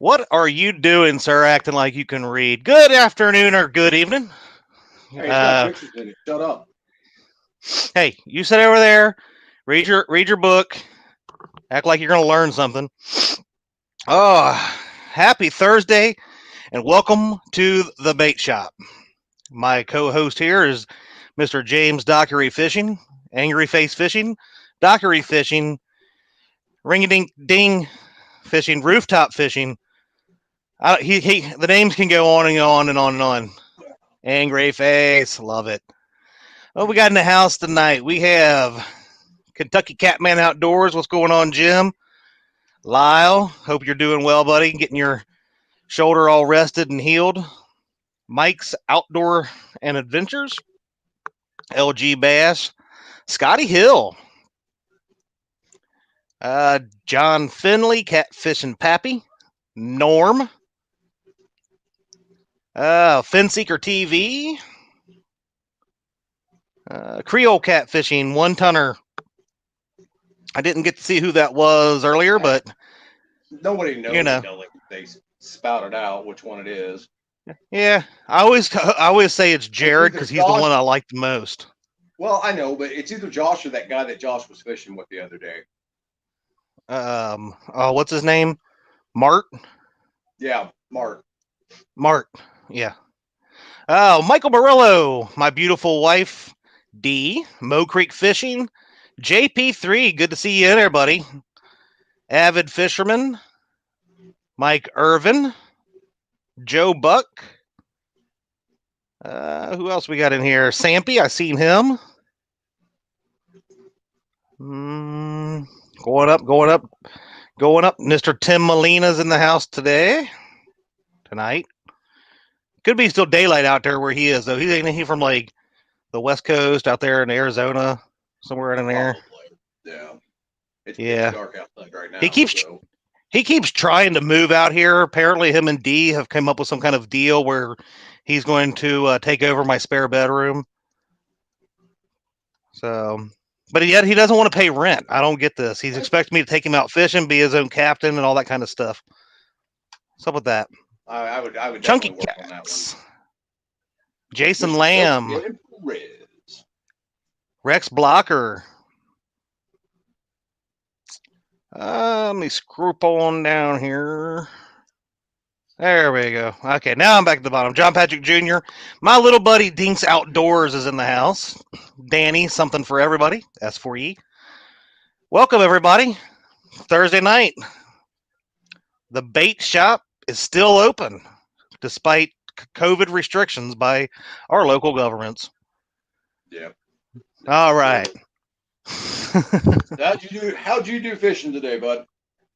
What are you doing, sir, acting like you can read? Good afternoon or good evening. Hey, it's got Uh, pictures in it. Shut up. hey, you sit over there, read your book, act like you're going to learn something. Oh, happy Thursday, and welcome to the bait shop. My co-host here is Mr. James Dockery Fishing, Angry Face Fishing, Dockery Fishing, Ring-a-ding-ding Fishing, Rooftop Fishing. The names can go on and on and on and on. Angry Face, love it. What we got in the house tonight? We have Kentucky Catman Outdoors. What's going on, Jim? Lyle, hope you're doing well, buddy. Getting your shoulder all rested and healed. Mike's Outdoor and Adventures. LG Bass. Scotty Hill. John Finley, Catfish and Pappy. Norm. Finseeker TV. Creole Catfishing, one tonner. I didn't get to see who that was earlier, but Nobody you knows know, until they spout it out which one it is. yeah. I always say it's It's Jared either because he's the Josh. one I like the most. Well, I know, but it's either Josh or that guy that Josh was fishing with the other day. What's his name? Mart. Yeah, Mark. Mart. Yeah. Oh, Michael Murillo, my beautiful wife, D. Mo Creek Fishing. JP3, good to see you in there, buddy. Avid Fisherman. Mike Irvin. Joe Buck. Who else we got in here? Sampy, I seen him. Going up. Mr. Tim Molina's in the house tonight. Could be still daylight out there where he is, though. He from like the West Coast out there in Arizona, somewhere in there. Probably. Yeah. It's Yeah, dark outside right he now, keeps so. he keeps trying to move out here. Apparently, him and D have come up with some kind of deal where he's going to take over my spare bedroom. So, but yet he doesn't want to pay rent. I don't get this. He's expecting me to take him out fishing, be his own captain, and all that kind of stuff. What's up with that? I would Chunky definitely work on that one. Cats, Jason Mr. Lamb, Cokehead Perez. Rex Blocker. Let me scroop on down here. There we go. Okay, now I'm back at the bottom. John Patrick Jr. My little buddy Dinks Outdoors is in the house. Danny, something for everybody. S4E. Welcome, everybody. Thursday night. The bait shop is still open despite COVID restrictions by our local governments. Yeah. All right. How'd you do fishing today, bud?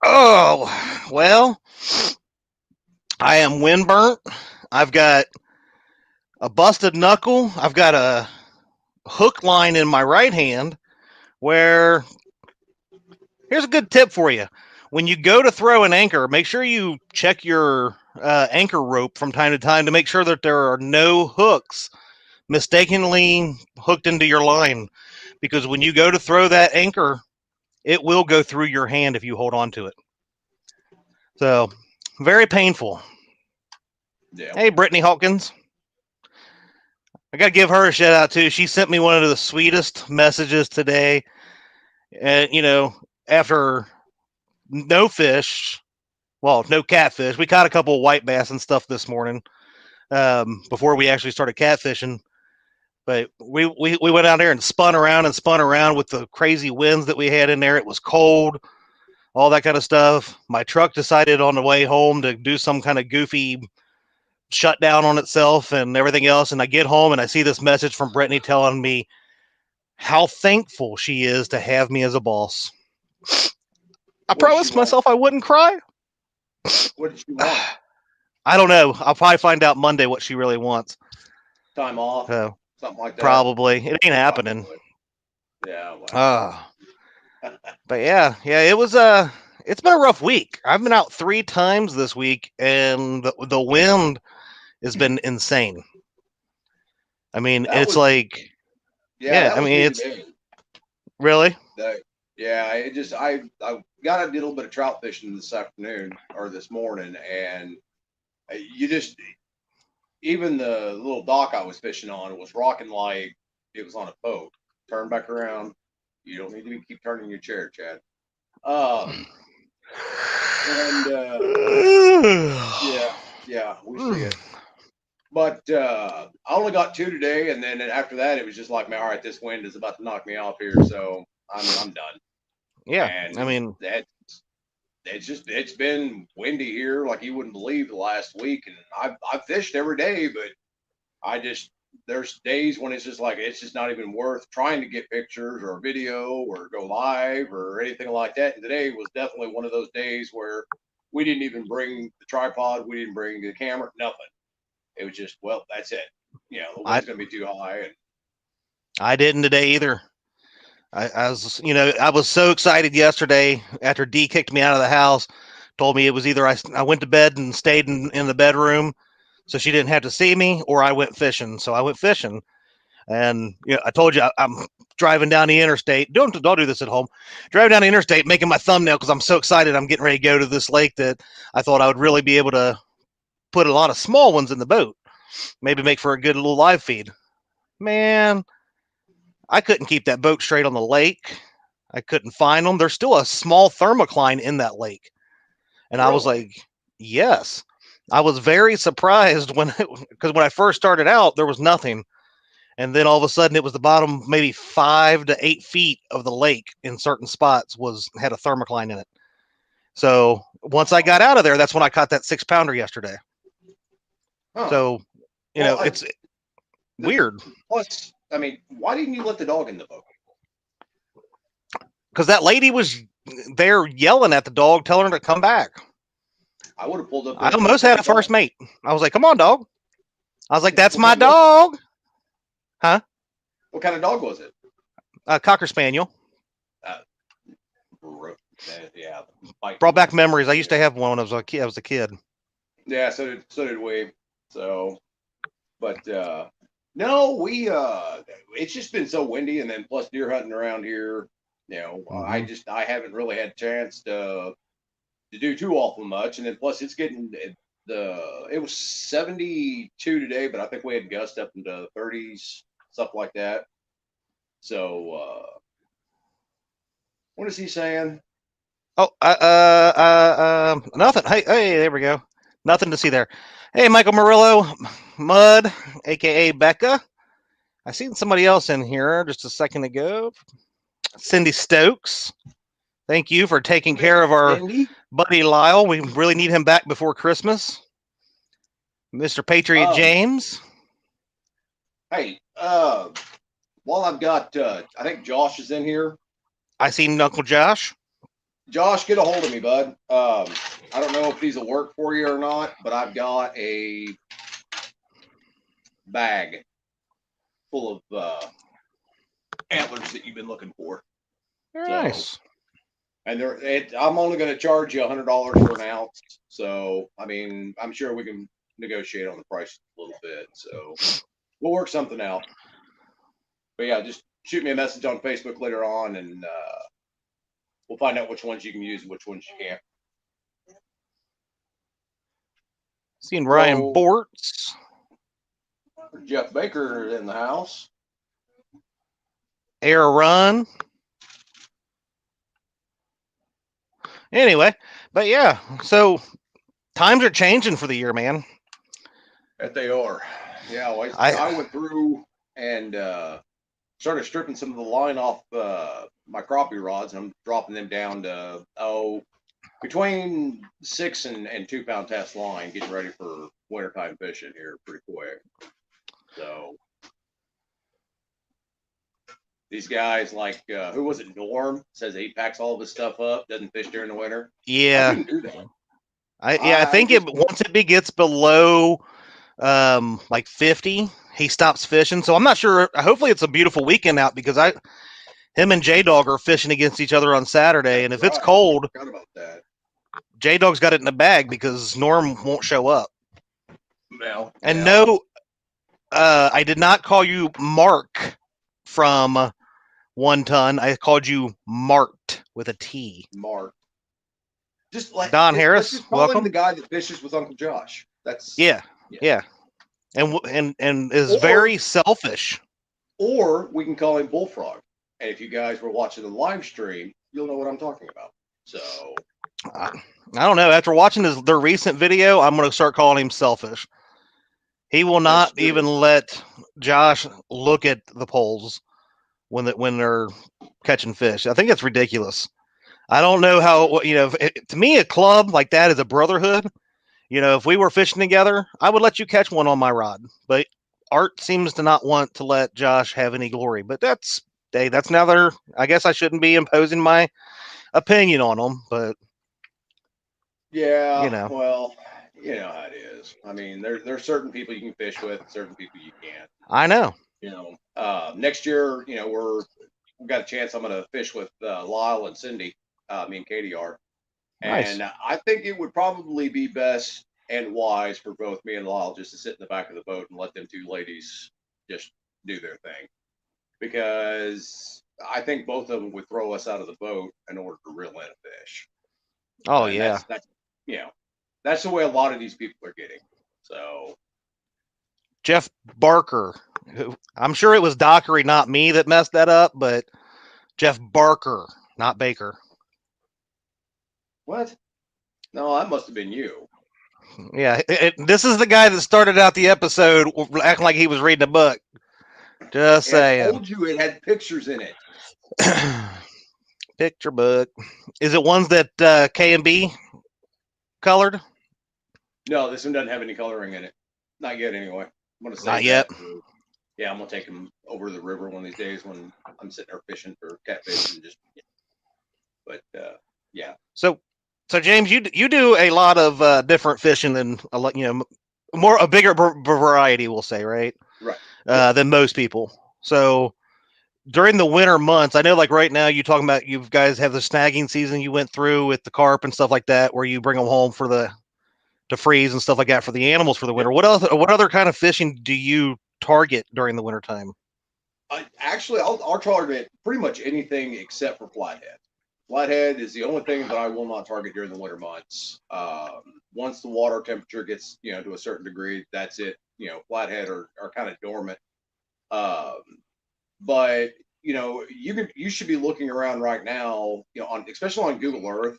Oh, well, I am windburnt. I've got a busted knuckle. I've got a hook line in my right hand where here's a good tip for you. When you go to throw an anchor, make sure you check your anchor rope from time to time to make sure that there are no hooks mistakenly hooked into your line. Because when you go to throw that anchor, it will go through your hand if you hold on to it. So, very painful. Yeah. Hey, Brittany Hawkins. I got to give her a shout out too. She sent me one of the sweetest messages today. And, after no fish, well, no catfish, we caught a couple of white bass and stuff this morning before we actually started catfishing. But we went out there and spun around with the crazy winds that we had in there. It was cold, all that kind of stuff. My truck decided on the way home to do some kind of goofy shutdown on itself and everything else. And I get home and I see this message from Brittany telling me how thankful she is to have me as a boss. I promised myself I wouldn't cry. What did she want? I don't know. I'll probably find out Monday what she really wants. Time off? Something like that? Probably. It ain't happening. Probably. Yeah. Well. But yeah, it was it's been a rough week. I've been out 3 times this week, and the wind has been insane. I mean, it's like, yeah. I mean, it's really. Yeah, it just I got a little bit of trout fishing this afternoon or this morning, and you just even the little dock I was fishing on was rocking like it was on a boat. Turn back around. You don't need to keep turning your chair, Chad. Um, and yeah, yeah, we see it. But I only got two today, and then after that, it was just like, man, all right, this wind is about to knock me off here, so I'm done. Yeah, I And mean, that it's been windy here like you wouldn't believe the last week, and I've fished every day, but I just there's days when it's just like it's just not even worth trying to get pictures or video or go live or anything like that. And today was definitely one of those days where we didn't even bring the tripod, we didn't bring the camera, nothing. It was just, well, that's it. You know, the I wind's gonna be too high, and I didn't today either. I was, I was so excited yesterday after D kicked me out of the house. Told me it was either I went to bed and stayed in the bedroom so she didn't have to see me, or I went fishing. So I went fishing, and I told you I'm driving down the interstate. Don't do this at home. Driving down the interstate, making my thumbnail because I'm so excited. I'm getting ready to go to this lake that I thought I would really be able to put a lot of small ones in the boat. Maybe make for a good little live feed. Man, I couldn't keep that boat straight on the lake. I couldn't find them. There's still a small thermocline in that lake. And I was really, like, yes. I was very surprised because when I first started out, there was nothing. And then all of a sudden, it was the bottom, maybe 5 to 8 feet of the lake in certain spots had a thermocline in it. So once I got out of there, that's when I caught that 6 pounder yesterday. huh? So, Well, it's the weird plus, I mean, why didn't you let the dog in the boat? because that lady was there yelling at the dog, telling her to come back. I would have pulled up I there and tried to almost pet had the a first dog. mate. I was like, come on, dog. I was like, that's What my kind was it? dog. Huh? What kind of dog was it? A Cocker Spaniel. Uh, yeah, Brought biting. back memories. I used to have one when I was a kid. Yeah, so did we. So, but no, we it's just been so windy, and then plus deer hunting around here. You know, Mm-hmm. I haven't really had a chance to do too awful much, and then plus it's getting it was 72 today, but I think we had gusts up into 30s, stuff like that. So what is he saying? Oh, nothing. Hey, there we go. Nothing to see there. Hey, Michael Murillo, Mud, aka Becca. I seen somebody else in here just a second ago. Cindy Stokes. Thank you for taking care of our Cindy? buddy Lyle. We really need him back before Christmas. Mr. Patriot Um, James. hey, while I've got, I think Josh is in here. I seen Uncle Josh. Josh, get a hold of me, bud. I don't know if these will work for you or not, but I've got a bag full of antlers that you've been looking for. So, Nice. and I'm only going to charge you $100 for an ounce. So, I mean, I'm sure we can negotiate on the price a little bit. So, we'll work something out. But yeah, just shoot me a message on Facebook later on, and we'll find out which ones you can use and which ones you can't. Seen Ryan So, Bortz. Jeff Baker in the house. Air Run. Anyway, but yeah, so times are changing for the year, man. That they are. Yeah, well, I I went through and started stripping some of the line off my crappie rods, and I'm dropping them down to between 6 and 2 pound test line, getting ready for wintertime fishing here pretty quick. So these guys like who was it? Norm says he packs all of his stuff up, doesn't fish during the winter. I yeah, couldn't do that. I I think it just once it gets below like 50, he stops fishing. So I'm not sure. Hopefully it's a beautiful weekend out because him and J Dog are fishing against each other on Saturday, and that's if it's right. I cold, forgot about that. J Dog's got it in the bag because Norm won't show up. Well, And yeah. no, I did not call you Mark from 1 ton. I called you Mart with a T. Mark. Don Let's Harris, just call him the welcome. guy that fishes with Uncle Josh. That's Yeah, yeah. yeah, and is Or very selfish. we can call him Bullfrog. And if you guys were watching the live stream, you'll know what I'm talking about. So I, I don't know. After watching their recent video, I'm going to start calling him selfish. He will that's not even true. let Josh look at the poles when they're catching fish. I think that's ridiculous. I don't know how to me a club like that is a brotherhood. If we were fishing together, I would let you catch one on my rod. But Art seems to not want to let Josh have any glory. But that's another. I guess I shouldn't be imposing my opinion on them. But you Yeah, know, well, you know how it is. I mean, there's certain people you can fish with, certain people you can't. I know. Next year, we've got a chance. I'm going to fish with Lyle and Cindy. Me and Katie are, Nice. and I think it would probably be best and wise for both me and Lyle just to sit in the back of the boat and let them two ladies just do their thing, because I think both of them would throw us out of the boat in order to reel in a fish, Oh and yeah. that's you know that's the way a lot of these people are getting. So Jeff Barker. I'm sure it was Dockery, not me, that messed that up, but Jeff Barker, not Baker. what? No, that must have been you. Yeah, this is the guy that started out the episode acting like he was reading a book. Just And I saying. told you it had pictures in it. Picture book. Is it ones that K and B colored? No, this one doesn't have any coloring in it. Not yet, anyway. I'm gonna Not save yet. that for. Yeah, I'm gonna take them over to the river one of these days when I'm sitting there fishing for catfish and just. But yeah. So, James, you do a lot of different fishing than a lot, a bigger variety, we'll say, right? Right. Yes. Than most people. So during the winter months, I know like right now you talking about you guys have the snagging season you went through with the carp and stuff like that, where you bring them home for to freeze and stuff like that for the animals for the winter. Yep. What other kind of fishing do you target during the winter time? I'll target pretty much anything except for flathead. Flathead is the only thing that I will not target during the winter months. Once the water temperature gets to a certain degree, that's it. Flathead are kind of dormant. Um, but you should be looking around right now, on especially on Google Earth.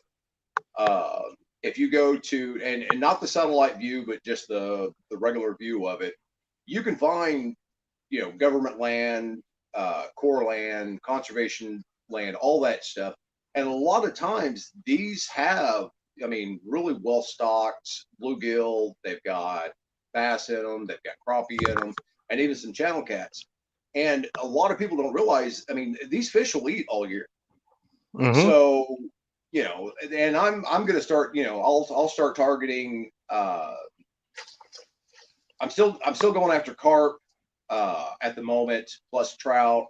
If you go to and not the satellite view, but just the regular view of it, you can find government land, core land, conservation land, all that stuff. And a lot of times these have, I mean, really well stocked bluegill. They've got bass in them. They've got crappie in them, and even some channel cats. And a lot of people don't realize. I mean, these fish will eat all year. Mm-hmm. So, and I'm going to start. I'll start targeting. I'm still going after carp at the moment, plus trout,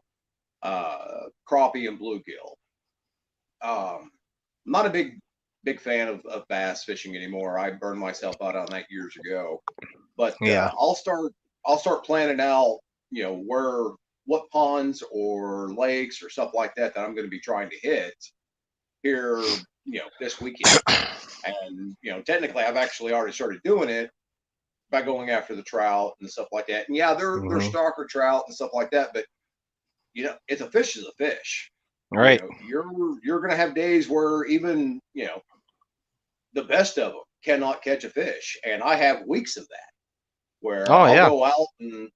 crappie, and bluegill. I'm not a big fan of bass fishing anymore. I burned myself out on that years ago. But Yeah. I'll start planning out, what ponds or lakes or stuff like that I'm going to be trying to hit here, this weekend. And technically, I've actually already started doing it by going after the trout and stuff like that. And yeah, they're Mm-hmm. stalker trout and stuff like that, but it's a fish is a fish. All right. You're gonna have days where even the best of them cannot catch a fish, and I have weeks of that where Oh I'll yeah. go out and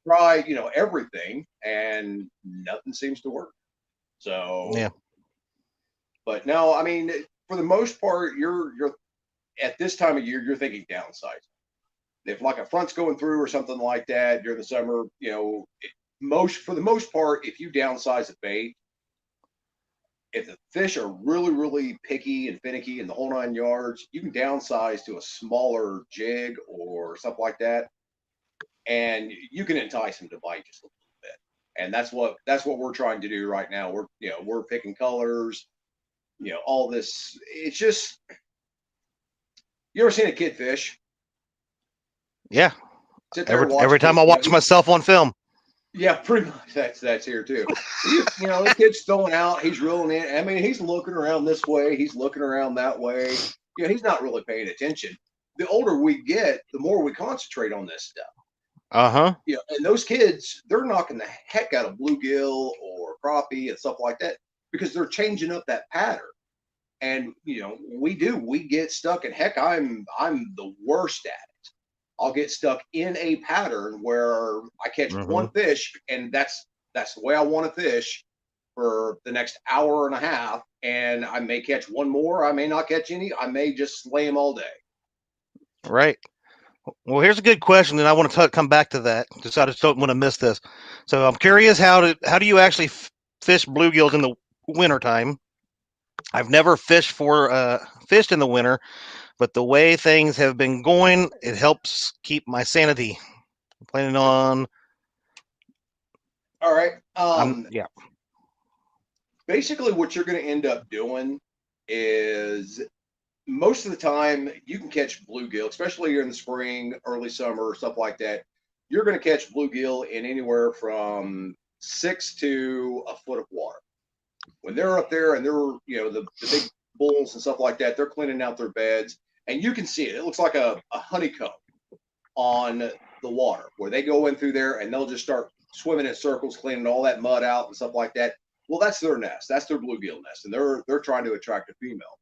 try everything, and nothing seems to work. So, Yeah. but no, I mean, for the most part, you're at this time of year, you're thinking downsize. If like a front's going through or something like that during the summer, for the most part, if you downsize a bait, if the fish are really, really picky and finicky in the whole 9 yards, you can downsize to a smaller jig or something like that, and you can entice them to bite just a little bit. And that's what we're trying to do right now. We're picking colors, all this. It's just, you ever seen a kid fish? Yeah. Sit there and Every watch a every time kid. I watch myself on film. Yeah, pretty much. That's here too. The kid's throwing out. He's reeling in. I mean, he's looking around this way. He's looking around that way. He's not really paying attention. The older we get, the more we concentrate on this stuff. Uh-huh. And those kids, they're knocking the heck out of bluegill or crappie and stuff like that because they're changing up that pattern. And we get stuck. And heck, I'm the worst at it. I'll get stuck in a pattern where I catch Mm-hmm. one fish, and that's the way I want to fish for the next hour and a half. And I may catch one more, I may not catch any, I may just slay them all day. Right. Well, here's a good question, and I want to come back to that because I just don't want to miss this. So I'm curious, how do you actually fish bluegills in the wintertime? I've never fished in the winter, but the way things have been going, it helps keep my sanity. I'm planning on. All right. Yeah. Basically, what you're going to end up doing is most of the time you can catch bluegill, especially in the spring, early summer, stuff like that. You're going to catch bluegill in anywhere from 6 to a foot of water. When they're up there and they're, the big bulls and stuff like that, they're cleaning out their beds, and you can see it. It looks like a honeycomb on the water where they go in through there and they'll just start swimming in circles, cleaning all that mud out and stuff like that. Well, that's their nest. That's their bluegill nest, and they're trying to attract a female.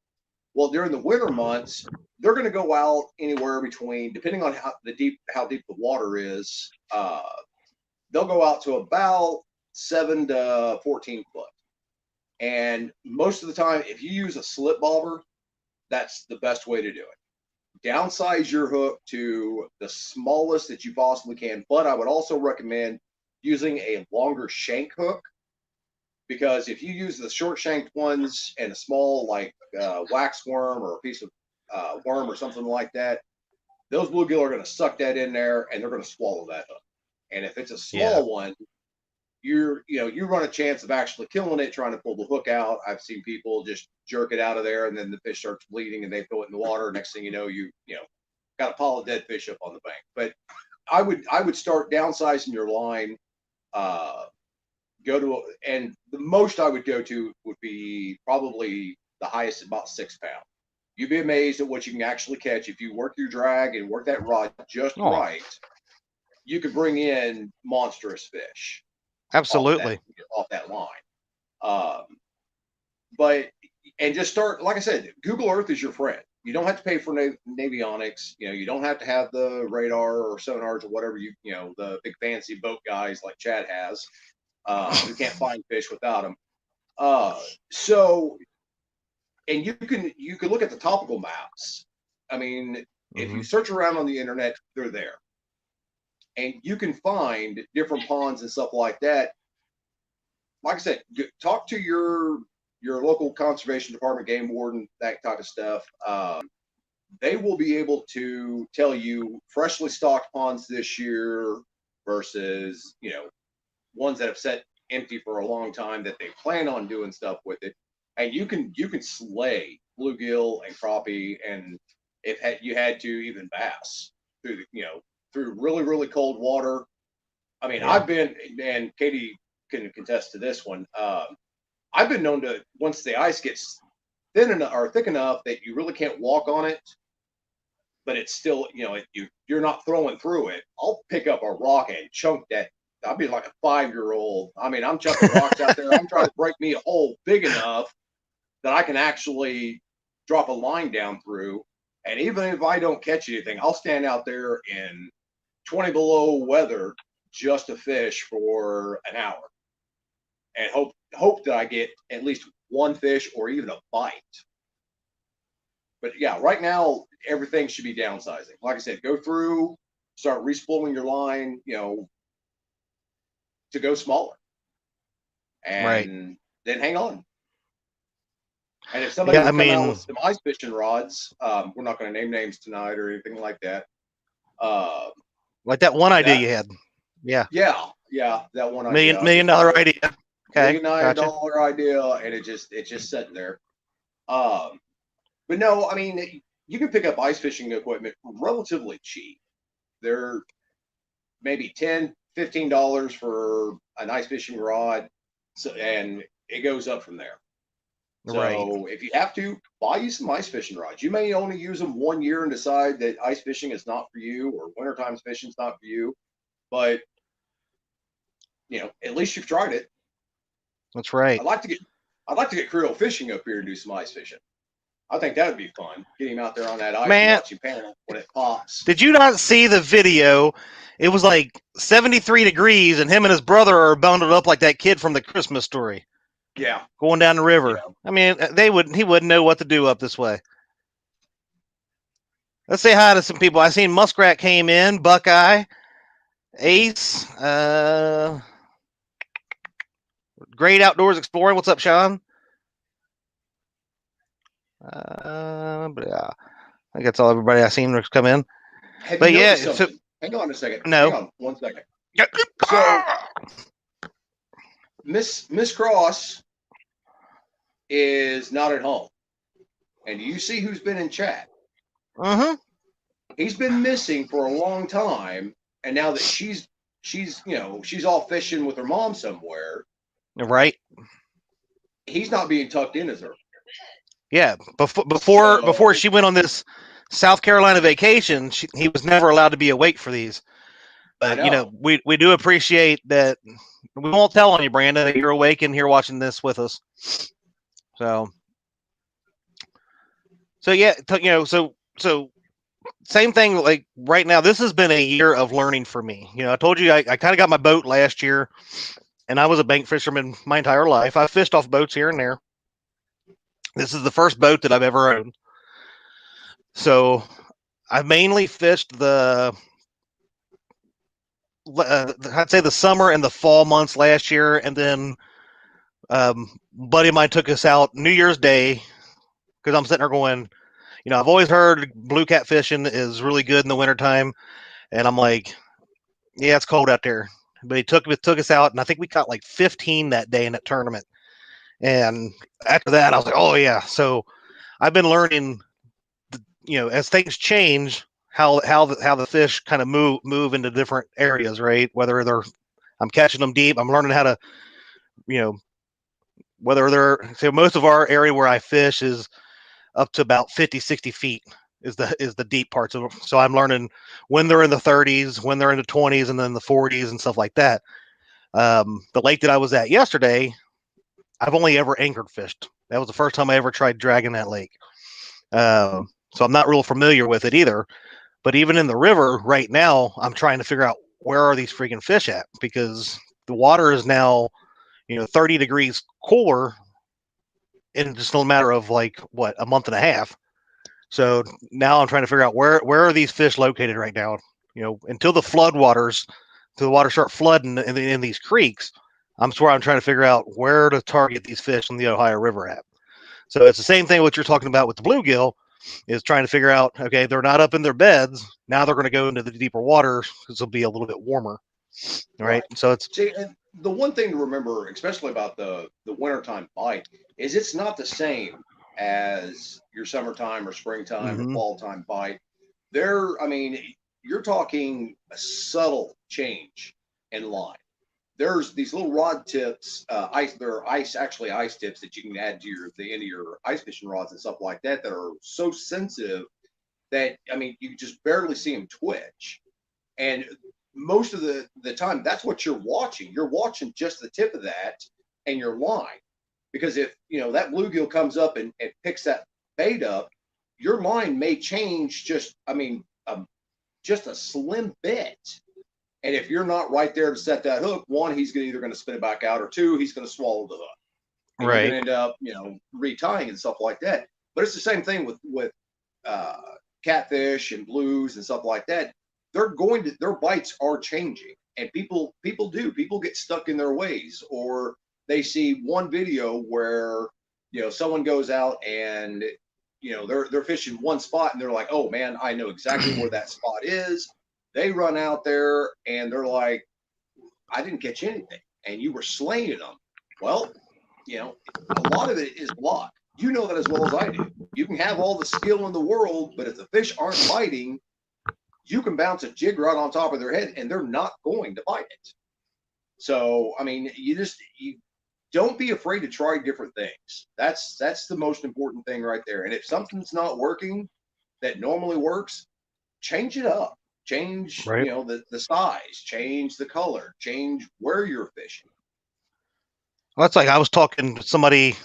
Well, during the winter months, they're going to go out anywhere between, depending on how deep the water is, they'll go out to about 7 to 14 foot. And most of the time, if you use a slip bobber, that's the best way to do it. Downsize your hook to the smallest that you possibly can, but I would also recommend using a longer shank hook, because if you use the short shanked ones and a small like wax worm or a piece of worm or something like that, those bluegill are going to suck that in there and they're going to swallow that hook. And if it's a Yeah. small one, you run a chance of actually killing it trying to pull the hook out. I've seen people just jerk it out of there, and then the fish starts bleeding, and they throw it in the water. Next thing you know, you got a pile of dead fish up on the bank. But I would start downsizing your line. And the most I would go to would be probably the highest, about 6 pounds. You'd be amazed at what you can actually catch if you work your drag and work that rod just Oh, right. You could bring in monstrous fish off that absolutely. line. Um, but and just start, like I said, Google Earth is your friend. You don't have to pay for navionics. You don't have to have the radar or sonars or whatever the big fancy boat guys like Chad has, who can't find fish without them. So, and you can look at the topical maps. I mean, if Mm-hmm. you search around on the internet, they're there, and you can find different ponds and stuff like that. Like I said, talk to your local conservation department, game warden, that type of stuff. They will be able to tell you freshly stocked ponds this year versus ones that have set empty for a long time that they plan on doing stuff with it, and you can slay bluegill and crappie, and if you had to, even bass through through really really cold water. I mean, Yeah. I've been, and Katie can contest to this one. I've been known to, once the ice gets thin enough or thick enough that you really can't walk on it, but it's still, you're not throwing through it. I'll pick up a rock and chunk that. I'll be like a 5-year-old. I mean, I'm chucking rocks out there. I'm trying to break me a hole big enough that I can actually drop a line down through. And even if I don't catch anything, I'll stand out there in 20 below weather just to fish for an hour and hope that I get at least one fish or even a bite. But yeah, right now everything should be downsizing. Like I said, go through, start respooling your line, to go smaller, Right. and then hang on. And if somebody Yeah. I would come out mean, with some ice fishing rods, we're not going to name names tonight or anything like that. Uh, like that one idea that you had. Yeah. yeah, that one idea. Million dollar idea. Okay. $1 Gotcha. million idea, and it's just sitting there. Um, but no, I mean, you can pick up ice fishing equipment relatively cheap. They're maybe 10, $15 for an ice fishing rod, so and it goes up from there. Right. So if you have to, buy you some ice fishing rods. You may only use them 1 year and decide that ice fishing is not for you, or wintertime fishing is not for you. But at least you've tried it. That's right. I'd like to get Creole fishing up here and do some ice fishing. I think that would be fun. Getting him out there on that ice and Man, watching panel when it pops. did you not see the video? It was like 73 degrees, and him and his brother are bundled up like that kid from the Christmas Story, Yeah, going down the river. yeah. I mean, he wouldn't know what to do up this way. Let's say hi to some people. I seen Muskrat came in, Buckeye, Ace, Great Outdoors Exploring. What's up, Sean? But yeah, I think that's all everybody I seen come in. Have But you yeah, noticed something? Hang on a second. No. Hang on 1 second. So Miss Cross is not at home. And you see who's been in chat. Mm-hmm. He's been missing for a long time, and now that she's off fishing with her mom somewhere. Right. He's not being tucked in as her. Yeah, before she went on this South Carolina vacation, he was never allowed to be awake for these. But we do appreciate that. We won't tell on you, Brandon, that you're awake and here watching this with us. So yeah, so same thing. Like right now, this has been a year of learning for me. I told you I kind of got my boat last year, and I was a bank fisherman my entire life. I fished off boats here and there. This is the first boat that I've ever owned. So I've mainly fished I'd say the summer and the fall months last year, and then buddy of mine took us out New Year's Day because I'm sitting there going, I've always heard blue cat fishing is really good in the wintertime, and I'm like, yeah, it's cold out there. But he took us out, and I think we caught like 15 that day in that tournament. And after that, I was like, oh yeah. So I've been learning, as things change, how the fish kind of move into different areas, right? Whether I'm catching them deep, I'm learning how to, whether so most of our area where I fish is up to about 50, 60 feet is the deep parts of it. So I'm learning when they're in the 30s, when they're in the 20s, and then the 40s and stuff like that. The lake that I was at yesterday, I've only ever anchored fished. That was the first time I ever tried dragging that lake. So I'm not real familiar with it either. But even in the river right now, I'm trying to figure out where are these freaking fish at, because the water is now, 30 degrees cooler in just a matter of like a month and a half. So now I'm trying to figure out where are these fish located right now. Until the water start flooding in these creeks, I'm trying to figure out where to target these fish on the Ohio River at. So it's the same thing what you're talking about with the bluegill, is trying to figure out, okay, they're not up in their beds. Now they're going to go into the deeper water because it'll be a little bit warmer. Right. So it's and the one thing to remember, especially about the wintertime bite, is it's not the same as your summertime or springtime or fall time bite. You're talking a subtle change in line. There's these little rod tips, there are ice tips that you can add to the end of your ice fishing rods and stuff like that are so sensitive that you just barely see them twitch. And most of the time, that's what you're watching. You're watching just the tip of that and your line, because if that bluegill comes up and picks that bait up, your line may change just a slim bit. And if you're not right there to set that hook, one, he's either going to spin it back out, or two, he's going to swallow the hook. And you're going to end up, retying and stuff like that. But it's the same thing with catfish and blues and stuff like that. Their bites are changing, and people get stuck in their ways, or they see one video where someone goes out and they're fishing one spot and they're like, oh man, I know exactly where that spot is. They run out there and they're like, I didn't catch anything, and you were slaying them. Well, a lot of it is luck. You know that as well as I do. You can have all the skill in the world, but if the fish aren't biting, you can bounce a jig rod on top of their head and they're not going to bite it. So, I mean, you don't be afraid to try different things. That's the most important thing right there. And if something's not working that normally works, change it up. Change, Right. the size, change the color, change where you're fishing. Well, that's like I was talking to somebody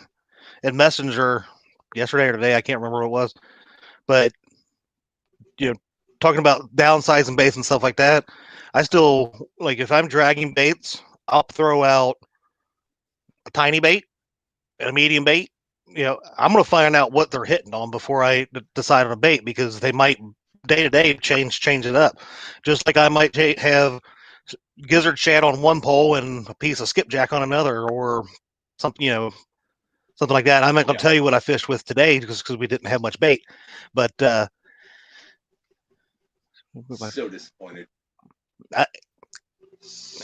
in Messenger yesterday or today. I can't remember what it was, but talking about downsizing baits and stuff like that. I still like if I'm dragging baits, I'll throw out a tiny bait and a medium bait. I'm going to find out what they're hitting on before I decide on a bait because they might day to day change it up. Just like I might have gizzard shad on one pole and a piece of skipjack on another, or something, something like that. I'm not going to tell you what I fished with today because we didn't have much bait, but so disappointed.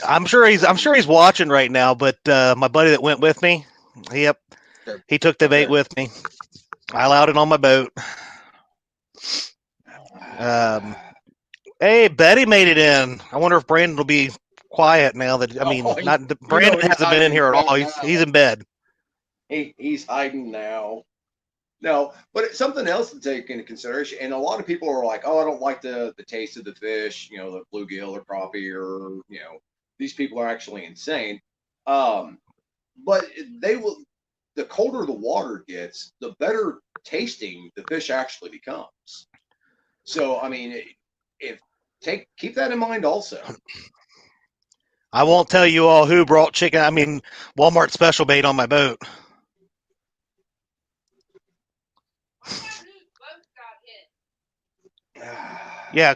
I'm sure he's watching right now. But my buddy that went with me, yep, he took the bait with me. I allowed it on my boat. Hey, Betty made it in. I wonder if Brandon will be quiet now. Brandon hasn't been in here at all. He's in bed. He's hiding now. No, but it's something else to take into consideration. And a lot of people are like, "Oh, I don't like the taste of the fish, the bluegill or crappie, or these people are actually insane." But they will. The colder the water gets, the better tasting the fish actually becomes. So, I mean, keep that in mind also. I won't tell you all who brought chicken. Walmart special bait on my boat. Yeah,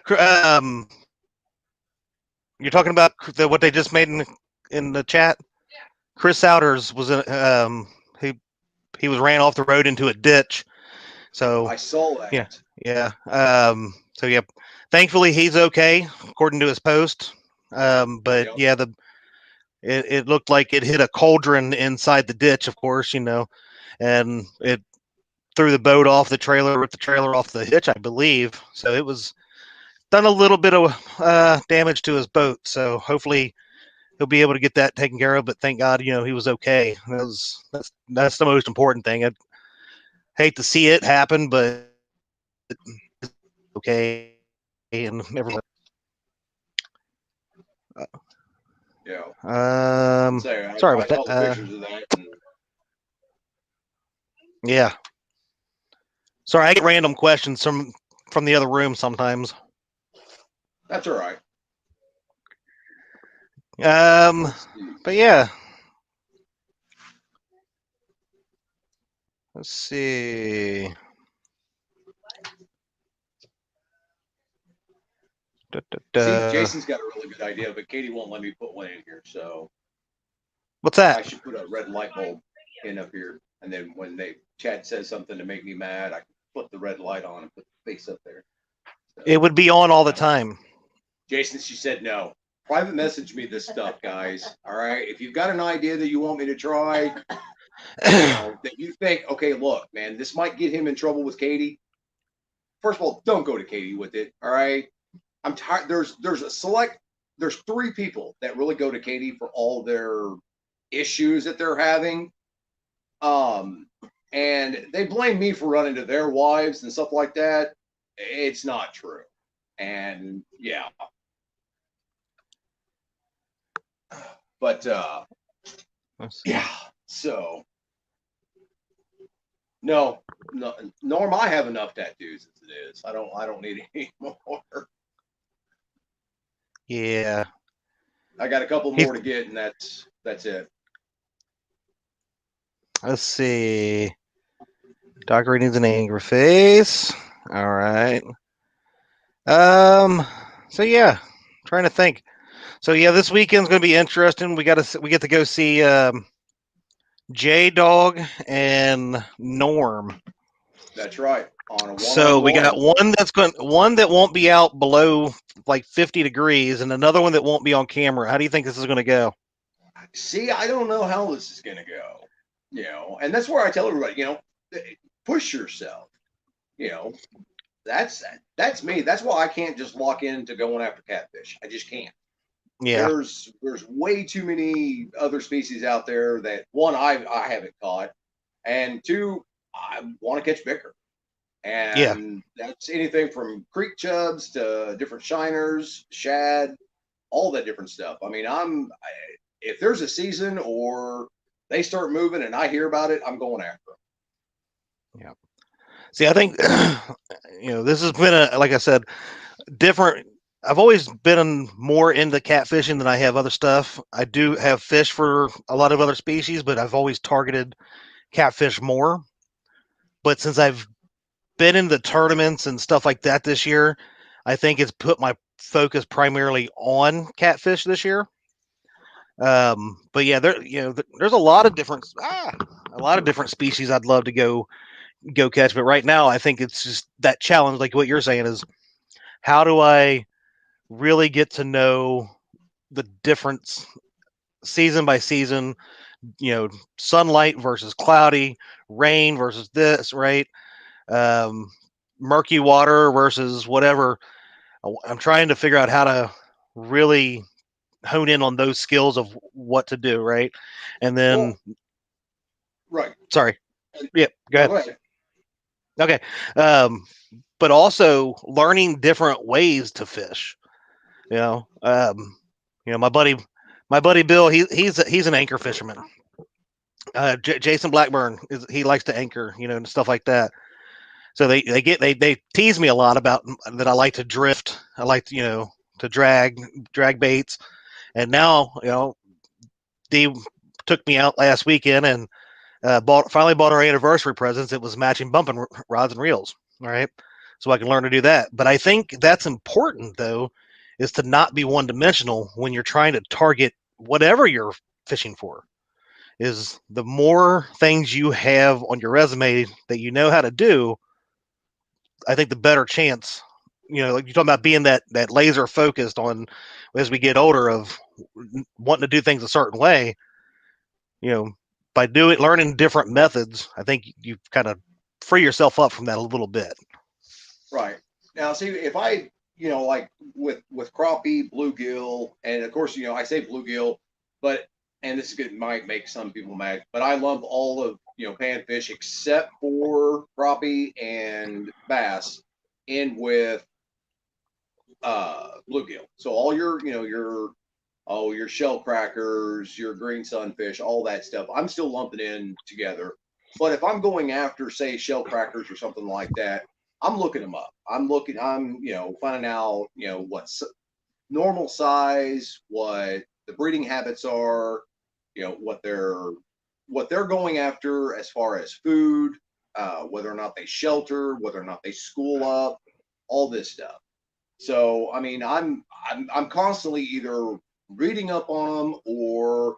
you're talking about what they just made in the chat. Yeah. Chris Souders was he was ran off the road into a ditch. So I saw that. Yeah. So yeah, thankfully he's okay according to his post. But it looked like it hit a cauldron inside the ditch, of course, and it threw the boat off the trailer, ripped the trailer off the hitch, I believe. So it was done a little bit of damage to his boat. So hopefully he'll be able to get that taken care of. But thank God, he was okay. That's the most important thing. I'd hate to see it happen, but okay, and everyone. Sorry about that. I saw the pictures of that. Yeah. Sorry, I get random questions from the other room sometimes. That's all right. But yeah. Let's see. See, Jason's got a really good idea, but Katie won't let me put one in here. So what's that? I should put a red light bulb in up here, and then when Chad says something to make me mad, I can put the red light on and put the face up there. So, it would be on all the time. Jason, she said no. Private message me this stuff, guys. All right. If you've got an idea that you want me to try, that you think, okay, look, man, this might get him in trouble with Katie. First of all, don't go to Katie with it. All right. I'm tired. There's 3 people that really go to Katie for all their issues that they're having. And they blame me for running to their wives and stuff like that. It's not true. And yeah. But yeah, so no, Norm, I have enough tattoos as it is. I don't need any more. Yeah. I got a couple more to get, and that's it. Let's see. Dockery needs an angry face. All right. So yeah, trying to think. So yeah, this weekend's gonna be interesting. We get to go see J Dog and Norm. That's right. So we got one that won't be out below like 50 degrees, and another one that won't be on camera. How do you think this is going to go? See, I don't know how this is going to go. And that's where I tell everybody, push yourself. that's me. That's why I can't just lock into going after catfish. I just can't. Yeah. There's way too many other species out there that one I haven't caught, and two I want to catch bigger. Yeah. And that's anything from creek chubs to different shiners, shad, all that different stuff. I mean, if there's a season or they start moving and I hear about it, I'm going after them. Yeah. See, I think this has been like I said, different. I've always been more into catfishing than I have other stuff. I do have fish for a lot of other species, but I've always targeted catfish more. But since I've been in the tournaments and stuff like that this year, I think it's put my focus primarily on catfish this year. But yeah, there's a lot of different species I'd love to go catch. But right now, I think it's just that challenge, like what you're saying, is how do I really get to know the difference season by season, sunlight versus cloudy, rain versus this, right? Um, Murky water versus whatever. I'm trying to figure out how to really hone in on those skills of what to do, right? And then, Well, right. sorry, yeah, go No, ahead. go ahead. Okay, um, but also learning different ways to fish. You know, um, my buddy Bill, he's an anchor fisherman. Jason Blackburn he likes to anchor, and stuff like that. So they tease me a lot about that. I like to drift. I like to drag baits. And now Dee took me out last weekend and finally bought our anniversary presents. It was matching bumping rods and reels. All right, so I can learn to do that. But I think that's important though, is to not be one dimensional when you're trying to target whatever you're fishing for. Is the more things you have on your resume that you know how to do, I think the better chance. Like you're talking about being that laser focused on as we get older of wanting to do things a certain way. You know, by learning different methods, I think you kind of free yourself up from that a little bit. Right. Now, see, if I, like with crappie, bluegill, and of course, I say bluegill, but and this is good, might make some people mad, but I love all of panfish except for crappie and bass, in with bluegill. So all your shell crackers, your green sunfish, all that stuff, I'm still lumping in together. But if I'm going after, say, shell crackers or something like that, I'm looking them up. I'm finding out, what's normal size, what the breeding habits are, what they're going after as far as food, whether or not they shelter, whether or not they school up, all this stuff. So I mean, I'm constantly either reading up on them or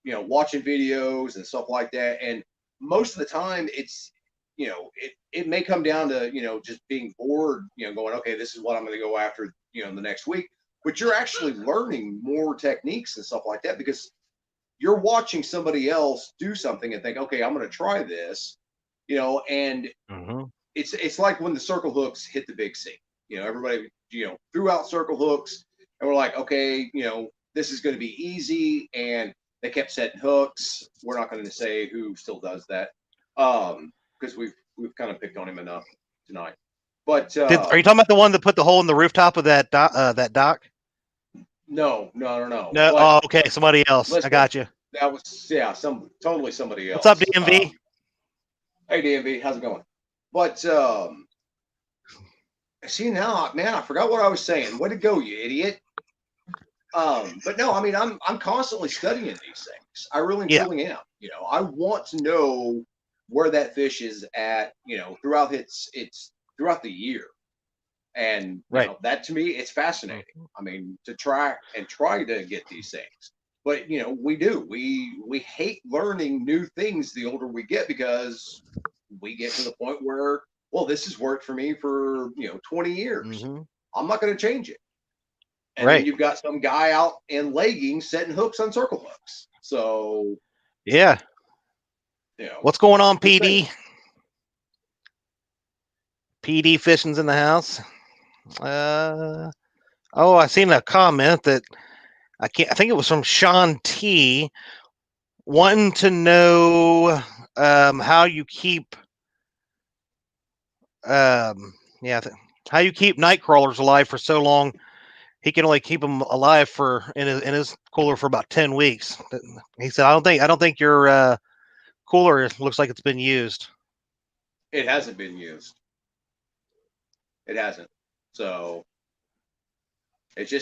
watching videos and stuff like that. And most of the time, it may come down to just being bored, going, okay, this is what I'm going to go after, the next week. But you're actually learning more techniques and stuff like that because you're watching somebody else do something and think, okay, I'm going to try this, and Mm-hmm. it's like when the circle hooks hit the big sea. Everybody threw out circle hooks, and we're like, okay, this is going to be easy, and they kept setting hooks. We're not going to say who still does that, because we've kind of picked on him enough tonight. But Are you talking about the one that put the hole in the rooftop of that dock? no. No. But Oh, okay. Somebody else. I listen, got you. that was totally somebody What's up, else. DMV? Hey DMV, how's it going? But see now, man, I forgot what I was saying. Way to go, you idiot. But no, I mean, I'm constantly studying these things. I really and Yeah. truly am. I want to know where that fish is at. Throughout its throughout the year, and Right. that to me, it's fascinating. I mean, to track and try to get these things. But we hate learning new things the older we get because we get to the point where, well, this has worked for me for 20 years. Mm-hmm. I'm not going to change it. And then Right. you've got some guy out in leggings setting hooks on circle hooks. So, Yeah. you know, What's going on, just think. PD? PD fishing's in the house. Uh, oh, I seen a comment that I can't. I think it was from Sean T. wanting to know how you keep um, yeah how you keep night crawlers alive for so long. He can only keep them alive for in his cooler for about 10 weeks. He said, "I don't think your cooler looks like it's been used." It hasn't been used. It hasn't. So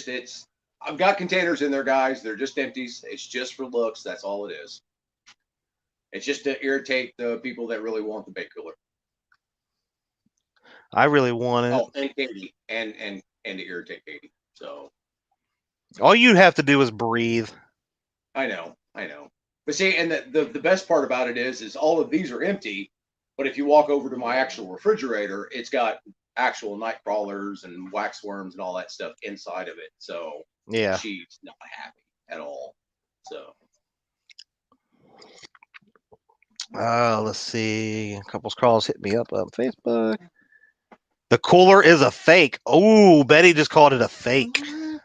it's. I've got containers in there, guys. They're just empties. It's just for looks. That's all it is. It's just to irritate the people that really want the bait cooler. I really want it. Oh, and Katie, and to irritate Katie. So All you have to do is breathe. I know. But see, and the best part about it is all of these are empty. But if you walk over to my actual refrigerator, it's got actual night crawlers and wax worms and all that stuff inside of it. So Yeah. she's not happy at all. So Let's see. A couple calls hit me up on Facebook. The cooler is a fake. Oh, Betty just called it a fake. she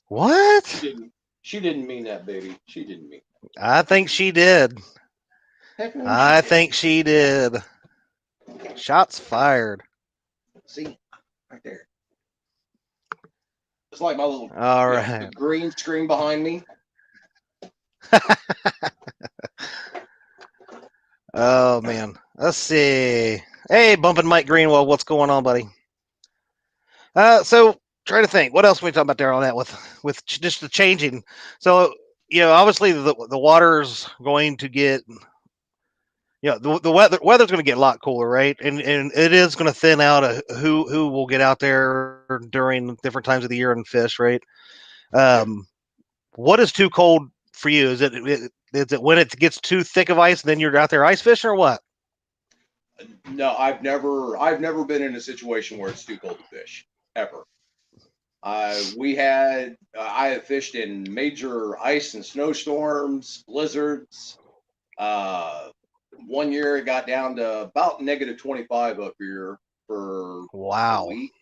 What? didn't. She didn't mean that, baby. She didn't mean. I think she did. Heck no, she I didn't. think she did. Shots fired. See, right there. It's like my little, All the right. green screen behind me. Oh man. Let's see. Hey, bumping Mike Greenwell. What's going on, buddy? So try to think. What else can we talk about there on that with just the changing? So obviously the water's going to get the weather's going to get a lot cooler, right? And it is going to thin out who will get out there during different times of the year and fish, right? Yep. Um, what is too cold for you? Is it when it gets too thick of ice and then you're out there ice fishing, or what? No, I've never been in a situation where it's too cold to fish ever. I have fished in major ice and snowstorms, blizzards. Uh, one year it got down to about -25 up here for a Wow. week.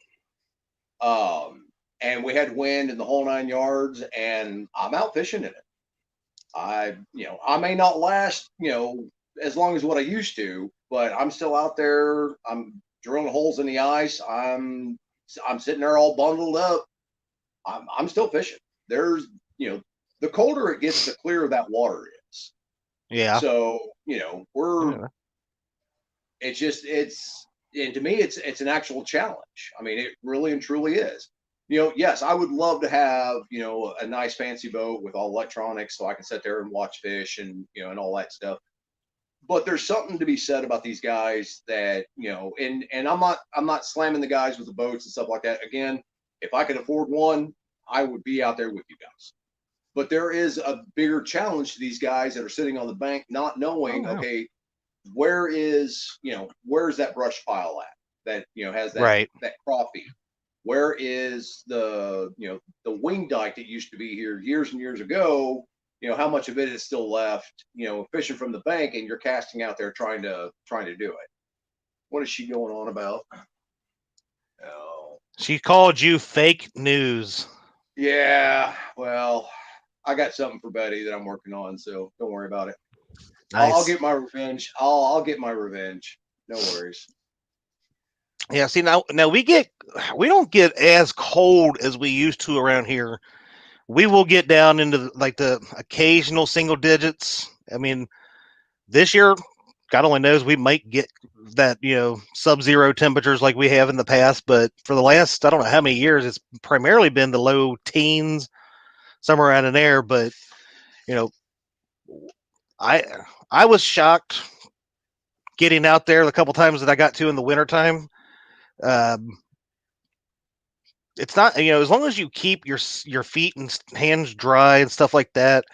And we had wind in the whole 9 yards, and I'm out fishing in it. I may not last, as long as what I used to, but I'm still out there. I'm drilling holes in the ice. I'm sitting there all bundled up. I'm still fishing. There's, the colder it gets, the clearer that water is. Yeah. So, Yeah. and to me, it's an actual challenge. I mean, it really and truly is. Yes, I would love to have, a nice fancy boat with all electronics so I can sit there and watch fish and, and all that stuff. But there's something to be said about these guys that, and I'm not slamming the guys with the boats and stuff like that. Again, if I could afford one, I would be out there with you guys. But there is a bigger challenge to these guys that are sitting on the bank, not knowing, Oh, yeah. okay, where's that brush pile at that, has Right. that crappie? Where is the wing dike that used to be here years and years ago? How much of it is still left, fishing from the bank, and you're casting out there trying to do it. What is she going on about? Oh, She called you fake news. yeah. Well, I got something for Betty that I'm working on, so don't worry about it. I'll Nice. get my revenge. I'll get my revenge. No worries. Yeah. See, now we don't get as cold as we used to around here. We will get down into like the occasional single digits. I mean, this year, God only knows we might get that sub-zero temperatures like we have in the past. But for the last, I don't know how many years, it's primarily been the low teens, somewhere around in there. But you know, I I was shocked getting out there the couple times that I got to in the wintertime. Um, it's not as long as you keep your feet and hands dry and stuff like that.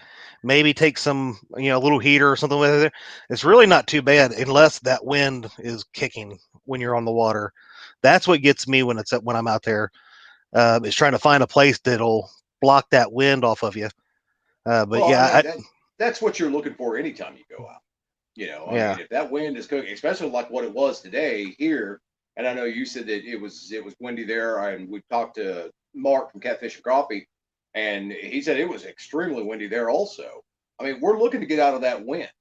Maybe take some a little heater or something with it. It's really not too bad unless that wind is kicking when you're on the water. That's what gets me when I'm out there. Is trying to find a place that'll block that wind off of you. But Well, I mean yeah, that's what you're looking for anytime you go out. I yeah, mean, if that wind is cooking, especially like what it was today here, And I know you said that it was windy there, and we talked to Mark from Catfish and Coffee, and he said it was extremely windy there also. I mean, we're looking to get out of that wind,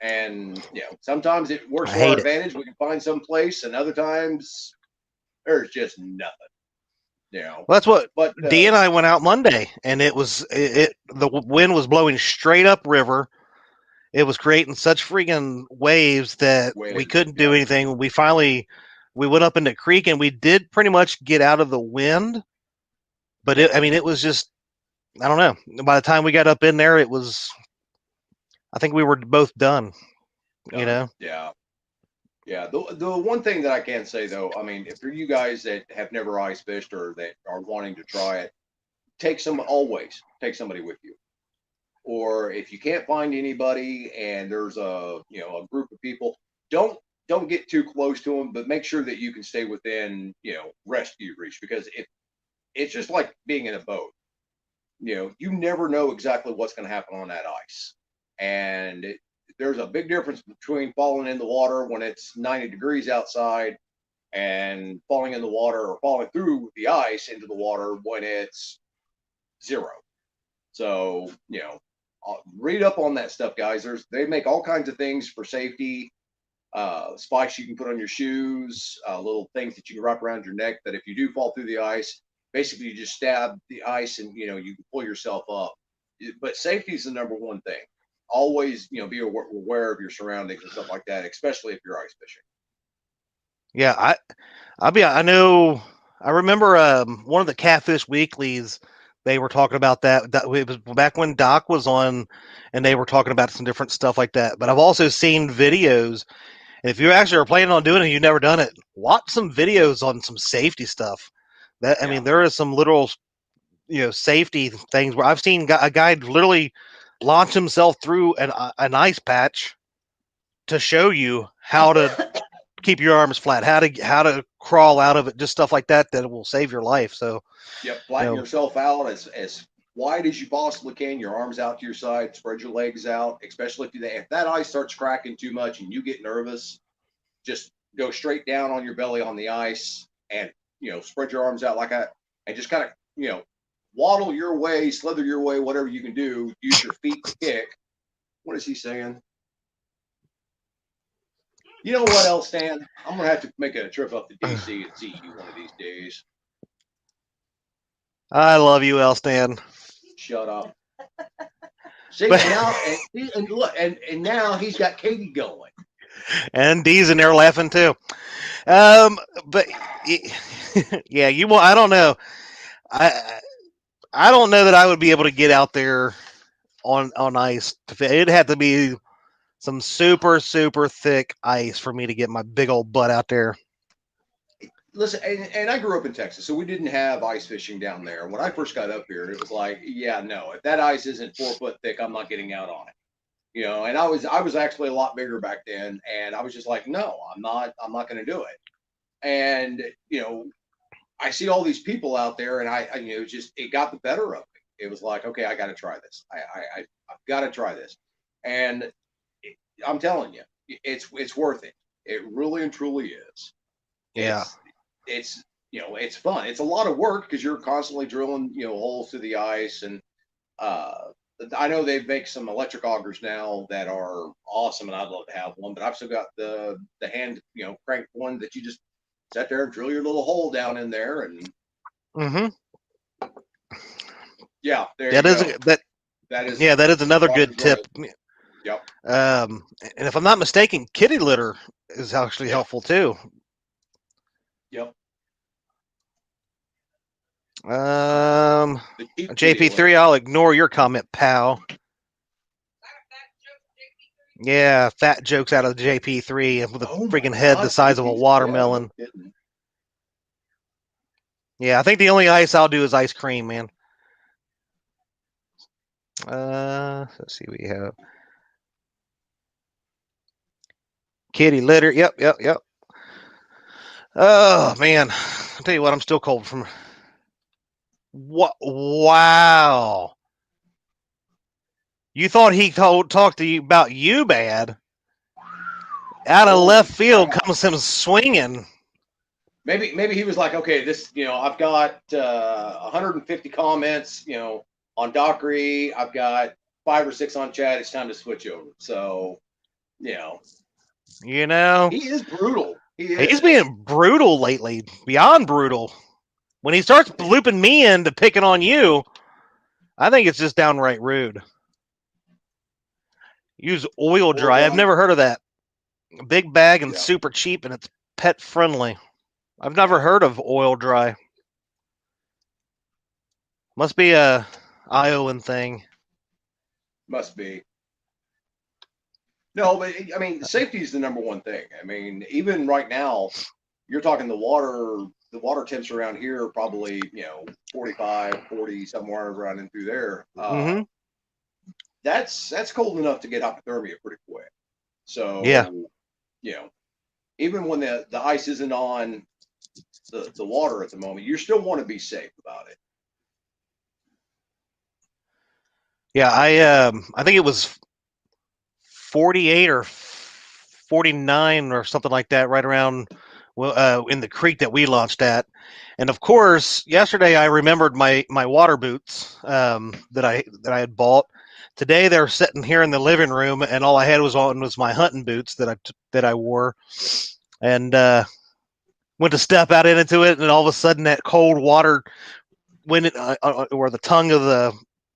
and sometimes it I works to our hate it. advantage. We can find some place, and other times there's just nothing. Well, that's what But Dee and I went out Monday, and the wind was blowing straight up river. It was creating such freaking waves that we waves, couldn't do yep, anything. We went up into the creek, and we did pretty much get out of the wind. But I mean, it was just, I don't know. By the time we got up in there, it was, I think we were both done. You done, know. yeah. Yeah, the one thing that I can say though, I mean, if you're you guys that have never ice fished or that are wanting to try it, always take somebody with you. Or if you can't find anybody and there's a group of people, don't don't get too close to them, but make sure that you can stay within rescue reach, because it's just like being in a boat. You never know exactly what's going to happen on that ice, and there's a big difference between falling in the water when it's 90 degrees outside and falling in the water or falling through the ice into the water when it's zero. So, read up on that stuff, guys. They make all kinds of things for safety, spikes you can put on your shoes, little things that you can wrap around your neck that if you do fall through the ice, basically you just stab the ice and you can pull yourself up. But safety is the number one thing. Always, be aware of your surroundings and stuff like that, especially if you're ice fishing. Yeah, I know. I remember one of the Catfish Weeklies. They were talking about that. It was back when Doc was on, and they were talking about some different stuff like that. But I've also seen videos. And if you actually are planning on doing it, and you've never done it, watch some videos on some safety stuff. That I Yeah. mean, there is some literal, safety things where I've seen a guy literally launch himself through an ice patch to show you how to keep your arms flat, how to crawl out of it, just stuff like that that will save your life. So, Yep. you Flatten know, yourself out as wide as you possibly can. Your arms out to your side. Spread your legs out. Especially if that ice starts cracking too much and you get nervous, just go straight down on your belly on the ice and spread your arms out like that, and just kind of waddle your way, slither your way, whatever you can do. Use your feet to kick. What is he saying? You know what else, Stan? I'm gonna have to make a trip up to DC and see you one of these days. I love you, Elstan. Shut up. See, But and look, and now he's got Katie going. and Dee's in there laughing too. Um, but yeah, you. I don't know. I I don't know that I would be able to get out there on ice. It'd have to be some super super thick ice for me to get my big old butt out there. Listen, and I grew up in Texas, so we didn't have ice fishing down there. When I first got up here, it was like, yeah, no, if that ice isn't 4 foot thick, I'm not getting out on it. And I was actually a lot bigger back then, and I was just like, no, I'm not going to do it. And I see all these people out there, and just it got the better of me. It was like, okay, I got to try this. I've got to try this, and I'm telling you, it's worth it. It really and truly is. Yeah. It's fun. It's a lot of work because you're constantly drilling holes through the ice, and uh, I know they make some electric augers now that are awesome, and I'd love to have one. But I've still got the hand crank one that you just sit there and drill your little hole down in there, and Mm-hmm. yeah, there you That is go. That is that is another rock good and roll. tip. Yep. And if I'm not mistaken, kitty litter is actually Yeah. helpful too. Yep. Um, The cheap kitty JP3, litter. I'll ignore your comment, pal. Yeah, fat jokes out of the JP3 with a Oh my freaking head the God, size of a JP's. Yeah, no watermelon. kidding. Yeah, I think the only ice I'll do is ice cream, man. Let's see what we have. Kitty litter. Yep. Oh man, I'll tell you what, I'm still cold from. What? Wow. You thought he talked to you about you bad? Out of Holy left field crap. comes him swinging. maybe he was like, okay, this, I've got 150 comments, on Dockery. I've got 5 or 6 on chat. It's time to switch over. So, you know, You know, he is brutal. He he's is. being brutal lately, beyond brutal. When he starts looping me into picking on you, I think it's just downright rude. Use oil Oil dry. I've dry. never heard of that. Big bag and Yeah. super cheap, and it's pet friendly. I've never Yeah. heard of oil dry. Must be a Iowan thing. Must be. No, but I mean, safety is the number one thing. I mean, even right now, you're talking the water. The water temps around here are probably 45, 40, somewhere around in through there. Mm-hmm. That's cold enough to get hypothermia pretty quick. Yeah. So you know, even when the ice isn't on the water at the moment, you still want to be safe about it. Yeah. I think it was 48 or 49 or something like that, right around in the creek that we launched at. And of course, yesterday I remembered my water boots that I had bought. Today they're sitting here in the living room, and all I had was my hunting boots that I wore, and went to step out into it, and all of a sudden that cold water went where the tongue of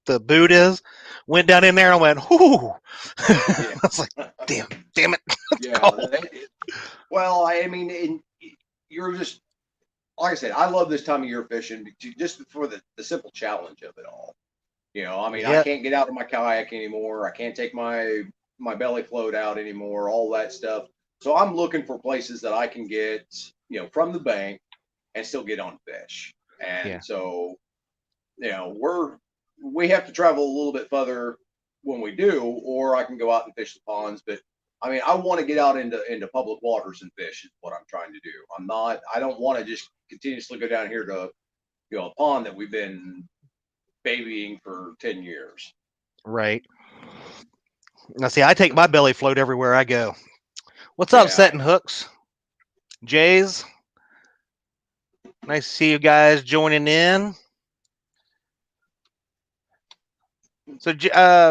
the boot is, went down in there, and I went, "Whoo!" I Yeah, was like, "Damn it, it's yeah. cold." Well, I mean, you're just like I said. I love this time of year fishing just for the simple challenge of it all. I mean, I Yeah, can't get out of my kayak anymore. I can't take my belly float out anymore. All that stuff. So I'm looking for places that I can get, from the bank and still get on fish. yeah. And so, we have to travel a little bit further when we do, or I can go out and fish the ponds. But I mean, I want to get out into public waters and fish is what I'm trying to do. I don't want to just continuously go down here to, a pond that we've been babying for 10 years. Right. Now, see, I take my belly float everywhere I go. What's up, Yeah, I setting know. hooks? Jays, nice to see you guys joining in. So,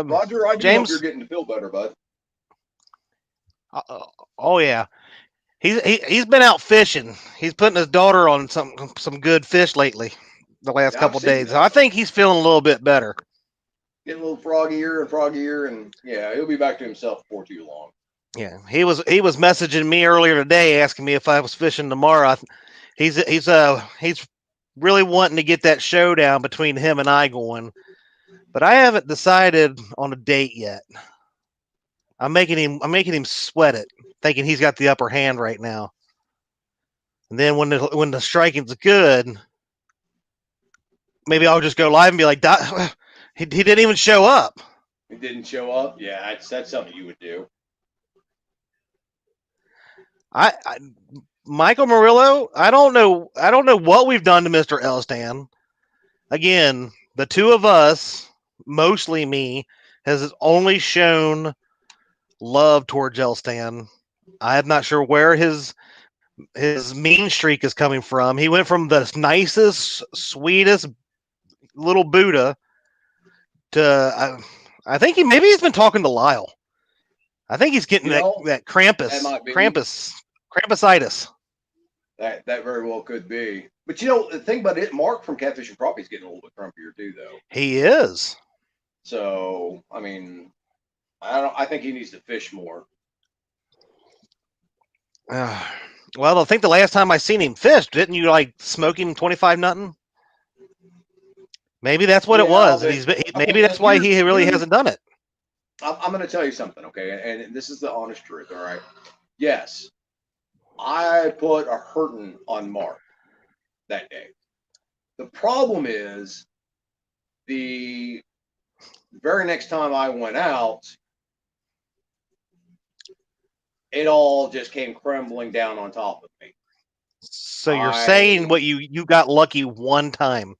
Roger, I do hope you're James, getting to feel better, bud. oh yeah, he's been out fishing. He's putting his daughter on some good fish lately, the last Yeah, I've couple of seen days. So that. I think he's feeling a little bit better. Getting a little froggier, and yeah, he'll be back to himself before too long. Yeah, he was messaging me earlier today, asking me if I was fishing tomorrow. He's really wanting to get that showdown between him and I going, but I haven't decided on a date yet. I'm making him sweat it, thinking he's got the upper hand right now. And then when the striking's good, maybe I'll just go live and be like, he didn't even show up. He didn't show up. Yeah, that's something you would do. I Michael Murillo, I don't know what we've done to Mr. Elstan. Again, the two of us, mostly me, has only shown love towards Elstan. I'm not sure where his mean streak is coming from. He went from the nicest, sweetest little Buddha to I think he's been talking to Lyle. I think he's getting You that know, that that Krampus might be Krampus Krampusitis. that very well could be. But the thing about it, Mark from Catfish and Crappie is getting a little bit crumpier too, though. He is. So I mean, I think he needs to fish more. Well, I think the last time I seen him fish, didn't you like smoke him 25 nothing? Maybe that's what it Yeah, was, and but maybe okay, that's why he really hasn't done it. I'm going to tell you something, okay, and this is the honest truth. All right. Yes, I put a hurting on Mark that day. The problem is the very next time I went out, it all just came crumbling down on top of me. So you're saying I, what you got lucky one time?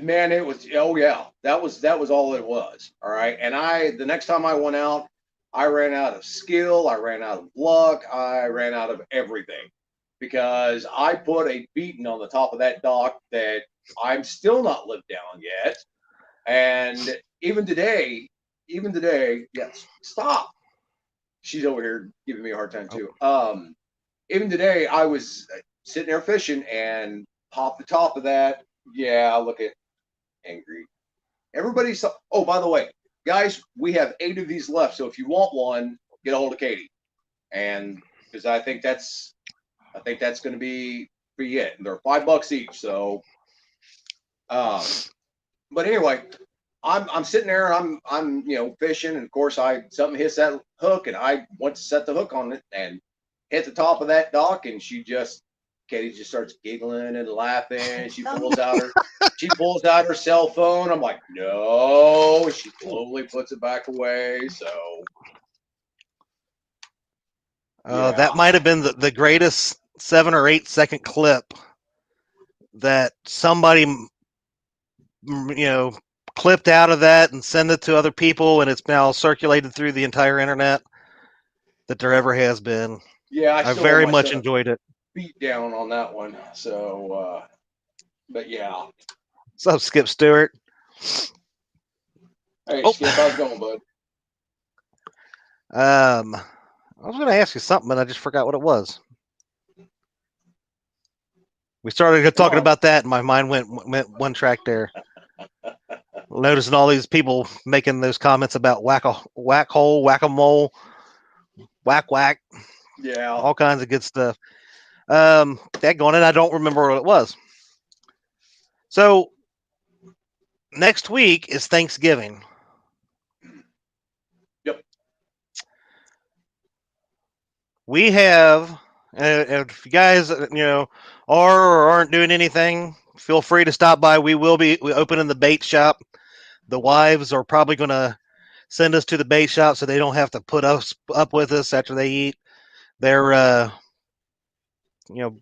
man, it was, oh yeah, that was all it was. All right. And the next time I went out, I ran out of skill. I ran out of luck. I ran out of everything. because I put a beating on the top of that dock that I'm still not lived down yet. And even today, yes, stop. She's over here giving me a hard time Oh, too. Even today, I was sitting there fishing and popped the top of that. Yeah, look at angry. Everybody's. Oh, by the way, guys, we have 8 of these left. So if you want one, get a hold of Katie, and because I think that's going to be it. And they're $5 each. So, um, but anyway, I'm sitting there and I'm fishing, and of course something hits that hook, and I went to set the hook on it and hit the top of that dock, and Katie just starts giggling and laughing. She pulls out her cell phone. I'm like, no. She slowly puts it back away. So that yeah, might have been the greatest 7 or 8 second clip that somebody, clipped out of that and sent it to other people, and it's now circulated through the entire internet that there ever has been. yeah. I I still owe very my much son a enjoyed it. beat down on that one. So, but yeah. What's up, Skip Stewart? Hey, Oh, Skip, how's it going, bud? I was going to ask you something, but I just forgot what it was. We started Come talking on. about that, and my mind went one track there. Noticing all these people making those comments about whack hole, whack a mole, whack, Yeah. all kinds of good stuff. That going in, I don't remember what it was. So next week is Thanksgiving. Yep. We have, if you guys, are or aren't doing anything, feel free to stop by. We will be opening the bait shop. The wives are probably going to send us to the bait shop so they don't have to put us up with us after they eat their, you know,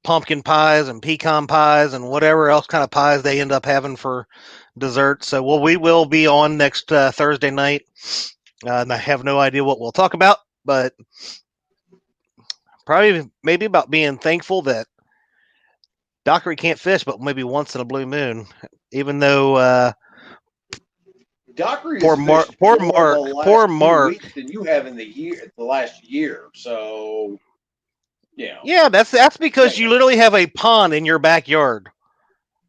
pumpkin pies and pecan pies and whatever else kind of pies they end up having for dessert. So, we will be on next Thursday night. And I have no idea what we'll talk about, but probably maybe about being thankful that Dockery can't fish, but maybe once in a blue moon. Even though Dockery has fished more the last Poor 2 weeks Mark. than you have in the last year. So, Yeah, that's because you damn. literally have a pond in your backyard.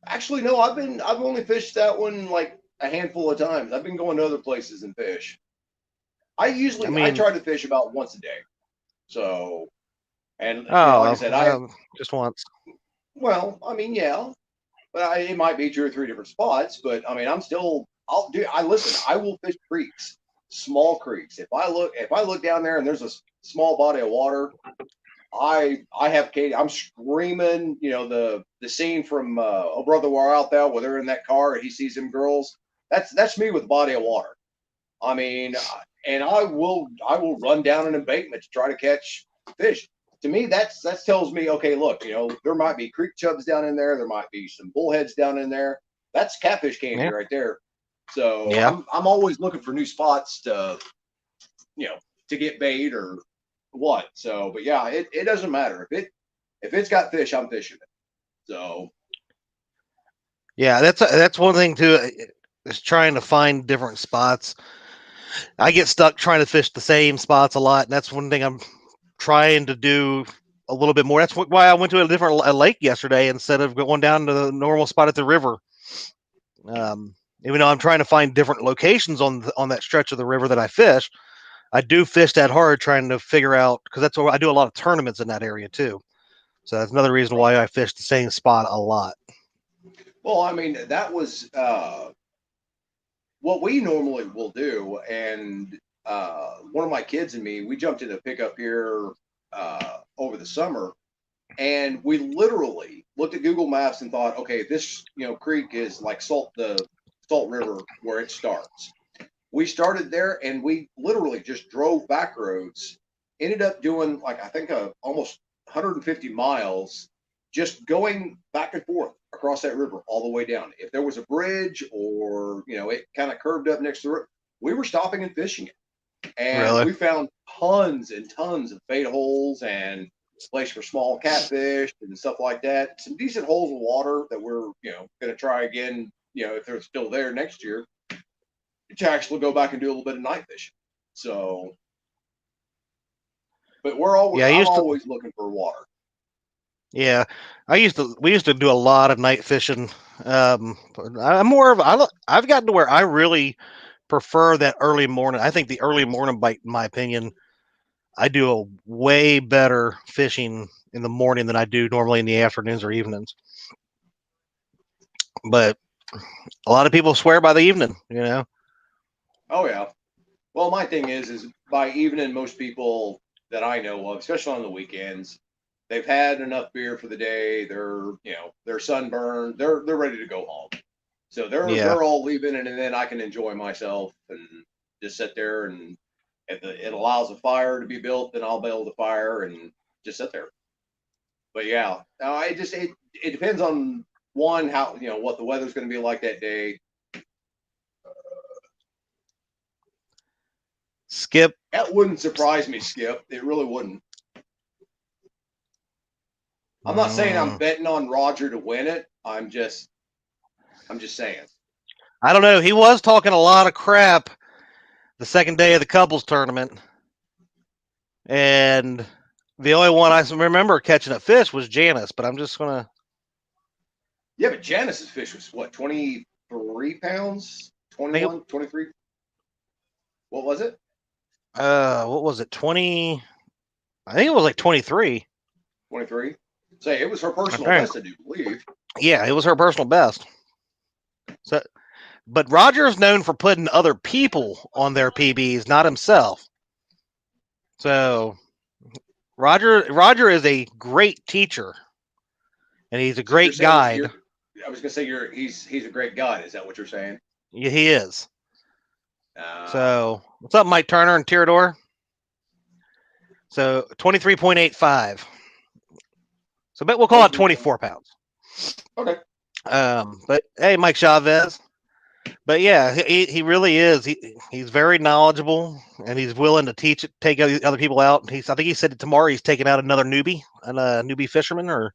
Actually, no. I've only fished that one like a handful of times. I've been going to other places and fish. I I mean, try to fish about once a day. So, and like I oh, said, just once. I mean, yeah, but it might be 2 or 3 different spots. But I mean, I listen. I will fish creeks, small creeks. If I look down there and there's a small body of water, I have Katie. I'm screaming. The scene from Oh Brother Where Art Thou, where they're in that car and he sees them girls. That's me with a body of water. I mean, and I will run down an embankment to try to catch fish. To me, that tells me, okay, look, there might be creek chubs down in there. There might be some bullheads down in there. That's catfish candy Yeah, right there. So yeah, I'm always looking for new spots you know to get bait or what. So, but yeah, it doesn't matter if it's got fish, I'm fishing it. So yeah. That's one thing too. Is trying to find different spots. I get stuck trying to fish the same spots a lot, and that's one thing I'm trying to do a little bit more. That's why I went to a different lake yesterday instead of going down to the normal spot at the river. Even though I'm trying to find different locations on that stretch of the river that I fish, I do fish that hard trying to figure out because that's where I do a lot of tournaments in that area too. So that's another reason right. why I fish the same spot a lot. Well, I mean, that was what we normally will do. And one of my kids and me, we jumped in a pickup here over the summer, and we literally looked at Google Maps and thought, okay, this creek is like the Salt River where it starts. We started there, and we literally just drove back roads. Ended up doing like I think almost 150 miles, just going back and forth across that river all the way down. If there was a bridge or it kind of curved up next to it, we were stopping and fishing it, and Really? we found tons and tons of bait holes and place for small catfish and stuff like that. Some decent holes of water that we're going to try again. If they're still there next year, to actually go back and do a little bit of night fishing. So, but Yeah, I I'm used to. always looking for water. Yeah, we used to do a lot of night fishing. I'm more of I've gotten to where I really prefer that early morning. I think the early morning bite, in my opinion, I do a way better fishing in the morning than I do normally in the afternoons or evenings. But a lot of people swear by the evening, you know. Oh yeah. Well, my thing is by evening, most people that I know of, especially on the weekends, they've had enough beer for the day. They're sunburned. They're ready to go home. So Yeah. they're all leaving, and then I can enjoy myself and just sit there. And if it allows a fire to be built, then I'll build a fire and just sit there. But yeah, it depends on one how what the weather's going to be like that day. Skip. That wouldn't surprise me, Skip. It really wouldn't. I'm not saying I'm Mm, betting on Roger to win it. I'm just saying. I don't know. He was talking a lot of crap the second day of the couples tournament, and the only one I remember catching a fish was Janice. But I'm just gonna. Yeah, but Janice's fish was what, 23 pounds? I think 21, 23? What was it? what was it? 20. I think it was like 23. 23. Say it was her personal Apparently, best, I do believe. yeah, it was her personal best. So, but Roger's known for putting other people on their PBs, not himself. So Roger is a great teacher, and he's a So you're great saying that guide. I was gonna say he's a great guy. Is that what you're saying? Yeah, he is. Uh, So what's up, Mike Turner and Tirador? So 23.85. So bet we'll call it 23. 24 pounds. Okay. But hey, Mike Chavez. But yeah, he really is. He's very knowledgeable, and he's willing to take other people out. I think he said that tomorrow he's taking out another newbie, and a newbie fisherman or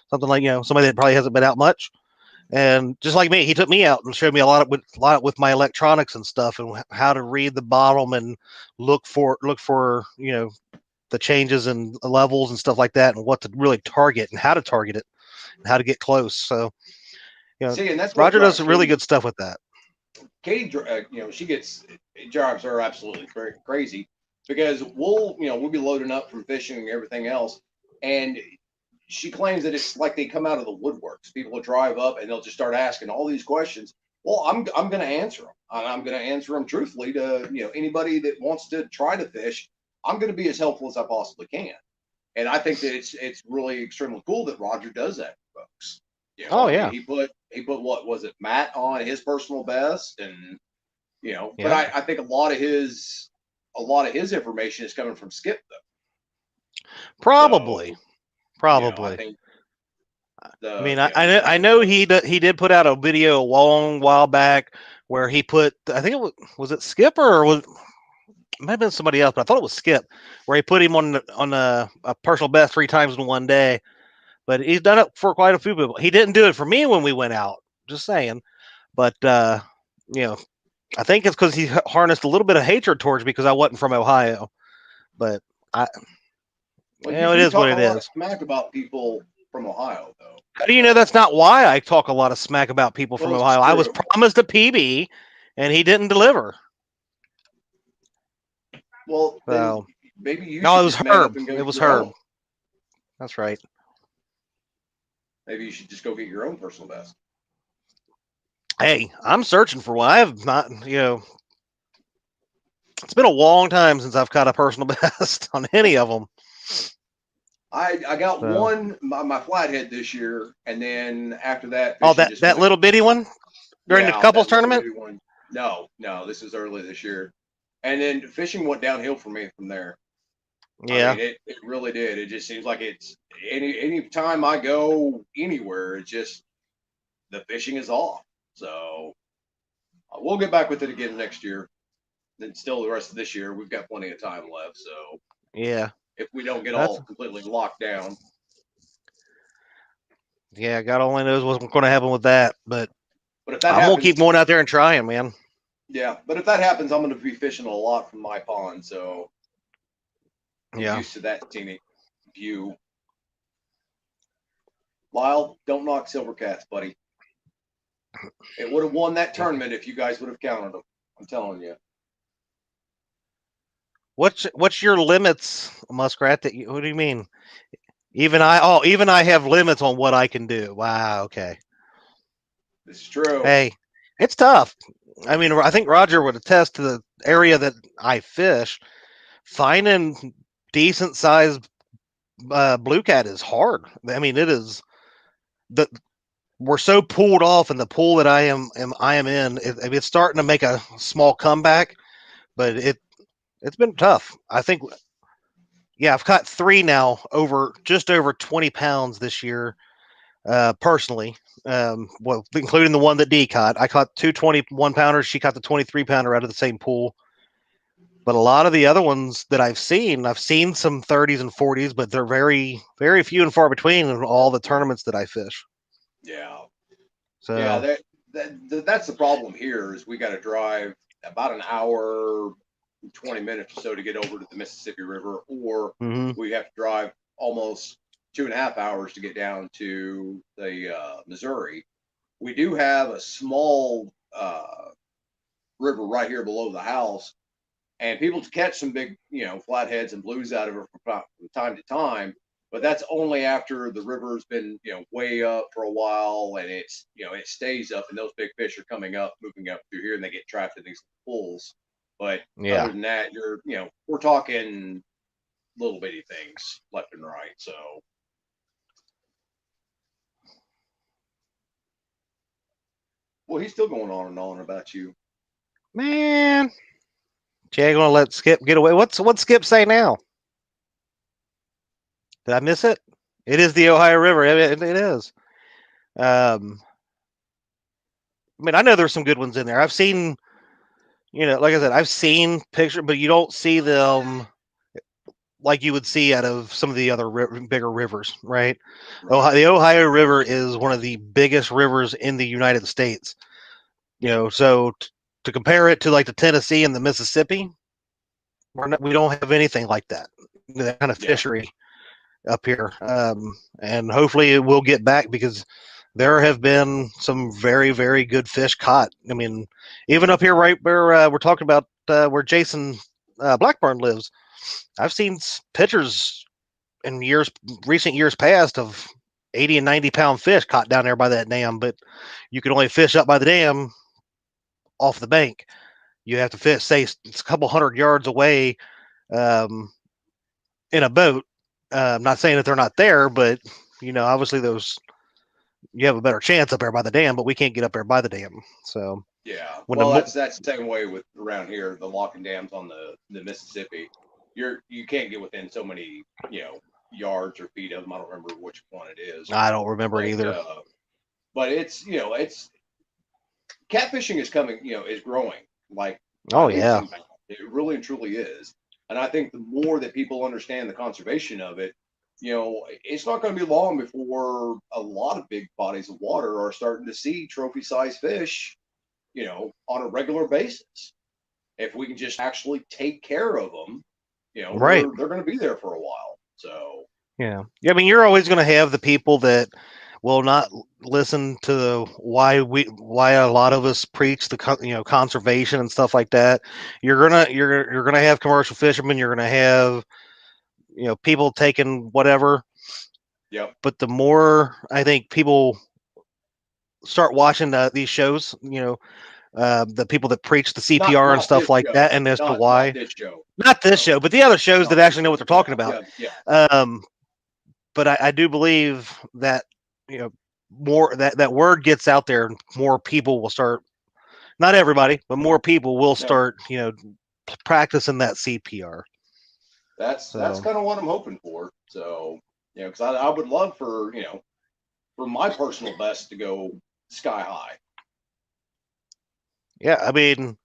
something like somebody that probably hasn't been out much. And just like me, he took me out and showed me a lot with my electronics and stuff, and how to read the bottom and look for the changes in levels and stuff like that, and what to really target and how to target it and how to get close. So See, and that's what Roger does drives some really Katie. good stuff with that. Katie, she gets it drives her absolutely crazy because we'll be loading up from fishing and everything else, and she claims that it's like they come out of the woodworks. People will drive up and they'll just start asking all these questions. Well, I'm going to answer them, and I'm going to answer them truthfully to anybody that wants to try to fish. I'm going to be as helpful as I possibly can, and I think that it's really extremely cool that Roger does that for folks. Oh I mean, yeah, he put what was it, Matt on his personal best, and but yeah, I think a lot of his information is coming from Skip though. probably, So I probably. think I mean, just I having know the he did put out a video a long while back where he put, I think was it Skipper or was it might have been somebody else, but I thought it was Skip, where he put him on a personal best 3 times in one day. But he's done it for quite a few people. He didn't do it for me when we went out. Just saying. But you know, I think it's because he harnessed a little bit of hatred towards me because I wasn't from Ohio. But I, well, you it do is what talk a it lot of is. smack about people from Ohio though. How do you know that's So not why I talk a lot of smack about people from well, it's Ohio? I was true. promised a PB, and he didn't deliver. Well, then So maybe you no, it should was just man up Herb. and go It get was your Herb. own. That's right. Maybe you should just go get your own personal best. Hey, I'm searching for one. I have not. It's been a long time since I've caught a personal best on any of them. I got So, one my flathead this year, and then after that, oh, fishing just that went. little bitty one during the Yeah, couples that little tournament. bitty one. No, no, this is early this year, and then fishing went downhill for me from there. I Yeah, mean, it really did. It just seems like it's any time I go anywhere, it's just the fishing is off. So we'll get back with it again next year. Then still the rest of this year, we've got plenty of time left. So yeah. if we don't get That's all completely locked down. yeah. God only knows what's going to happen with that, but But if that I'm gonna happens, keep going out there and trying, man. yeah. But if that happens, I'm going to be fishing a lot from my pond, so get Yeah, used to that scenic view. Lyle, don't knock Silvercats, buddy. It would have won that tournament if you guys would have counted them. I'm telling you. what's your limits, Muskrat? What do you mean? Even I have limits on what I can do. Wow. Okay. This is true. Hey, it's tough. I mean, I think Roger would attest to the area that I fish. Finding decent sized blue cat is hard. I mean, it is the we're so pulled off in the pool that I am in. It's starting to make a small comeback, but it's been tough. I think yeah, I've caught three now over just over 20 pounds this year. Personally, well, including the one that D caught. I caught two 21 pounders. She caught the 23 pounder out of the same pool. But a lot of the other ones that I've seen some 30s and 40s, but they're very, very few and far between in all the tournaments that I fish. Yeah. Yeah, So, that's the problem here is we got to drive about an hour, 20 minutes or so to get over to the Mississippi River, or mhm. we have to drive almost 2.5 hours to get down to the Missouri. We do have a small river right here below the house, and people catch some big, flatheads and blues out of it from time to time. But that's only after the river's been, way up for a while, and it's, it stays up, and those big fish are coming up, moving up through here, and they get trapped in these pools. But Yeah. other than that, we're talking little bitty things left and right. So, well, he's still going on and on about you. Man, Jay gonna let Skip get away. What's Skip say now? Did I miss it? It is the Ohio River. It is. Um, I mean, I know there's some good ones in there. I've seen, like I said, I've seen pictures, but you don't see them like you would see out of some of the other bigger rivers, right? Right. The Ohio River is one of the biggest rivers in the United States. So to compare it to like the Tennessee and the Mississippi, we don't have anything like that kind of Yeah. fishery up here, and hopefully it will get back because there have been some very very good fish caught. I mean, even up here right where we're talking about where Jason Blackburn lives, I've seen pictures in recent years past of 80 and 90 pound fish caught down there by that dam, but you can only fish up by the dam off the bank. You have to fish, say, it's a couple hundred yards away um, in a boat. I'm not saying that they're not there, but obviously those you have a better chance up there by the dam, but we can't get up there by the dam. So Yeah. when Well, the that's the same way with around here, the locking dams on the Mississippi. You can't get within so many, yards or feet of them. I don't remember which one it is, I don't remember it but either. it's it's catfishing is coming, is growing like by Oh leaps yeah, and bounds. It really and truly is. And I think the more that people understand the conservation of it, it's not going to be long before a lot of big bodies of water are starting to see trophy size fish, on a regular basis. If we can just actually take care of them, right. they're going to be there for a while. So, Yeah. I mean, you're always going to have the people that will not listen to why a lot of us preach the conservation and stuff like that. You're gonna have commercial fishermen. You're gonna have people taking whatever. yep. But the more I think people start watching these shows, the people that preach the CPR and Not stuff this like show. that, and as to Not why, this show. not this No, show, but the other shows that not this actually know show. what they're talking Yeah, about. yeah, yeah. Um, but I do believe that more that word gets out there, and more people will start. Not everybody, but more people will No, start practicing that CPR. that's So kind of what I'm hoping for. So, because I would love for for my personal best to go sky high. yeah, I mean,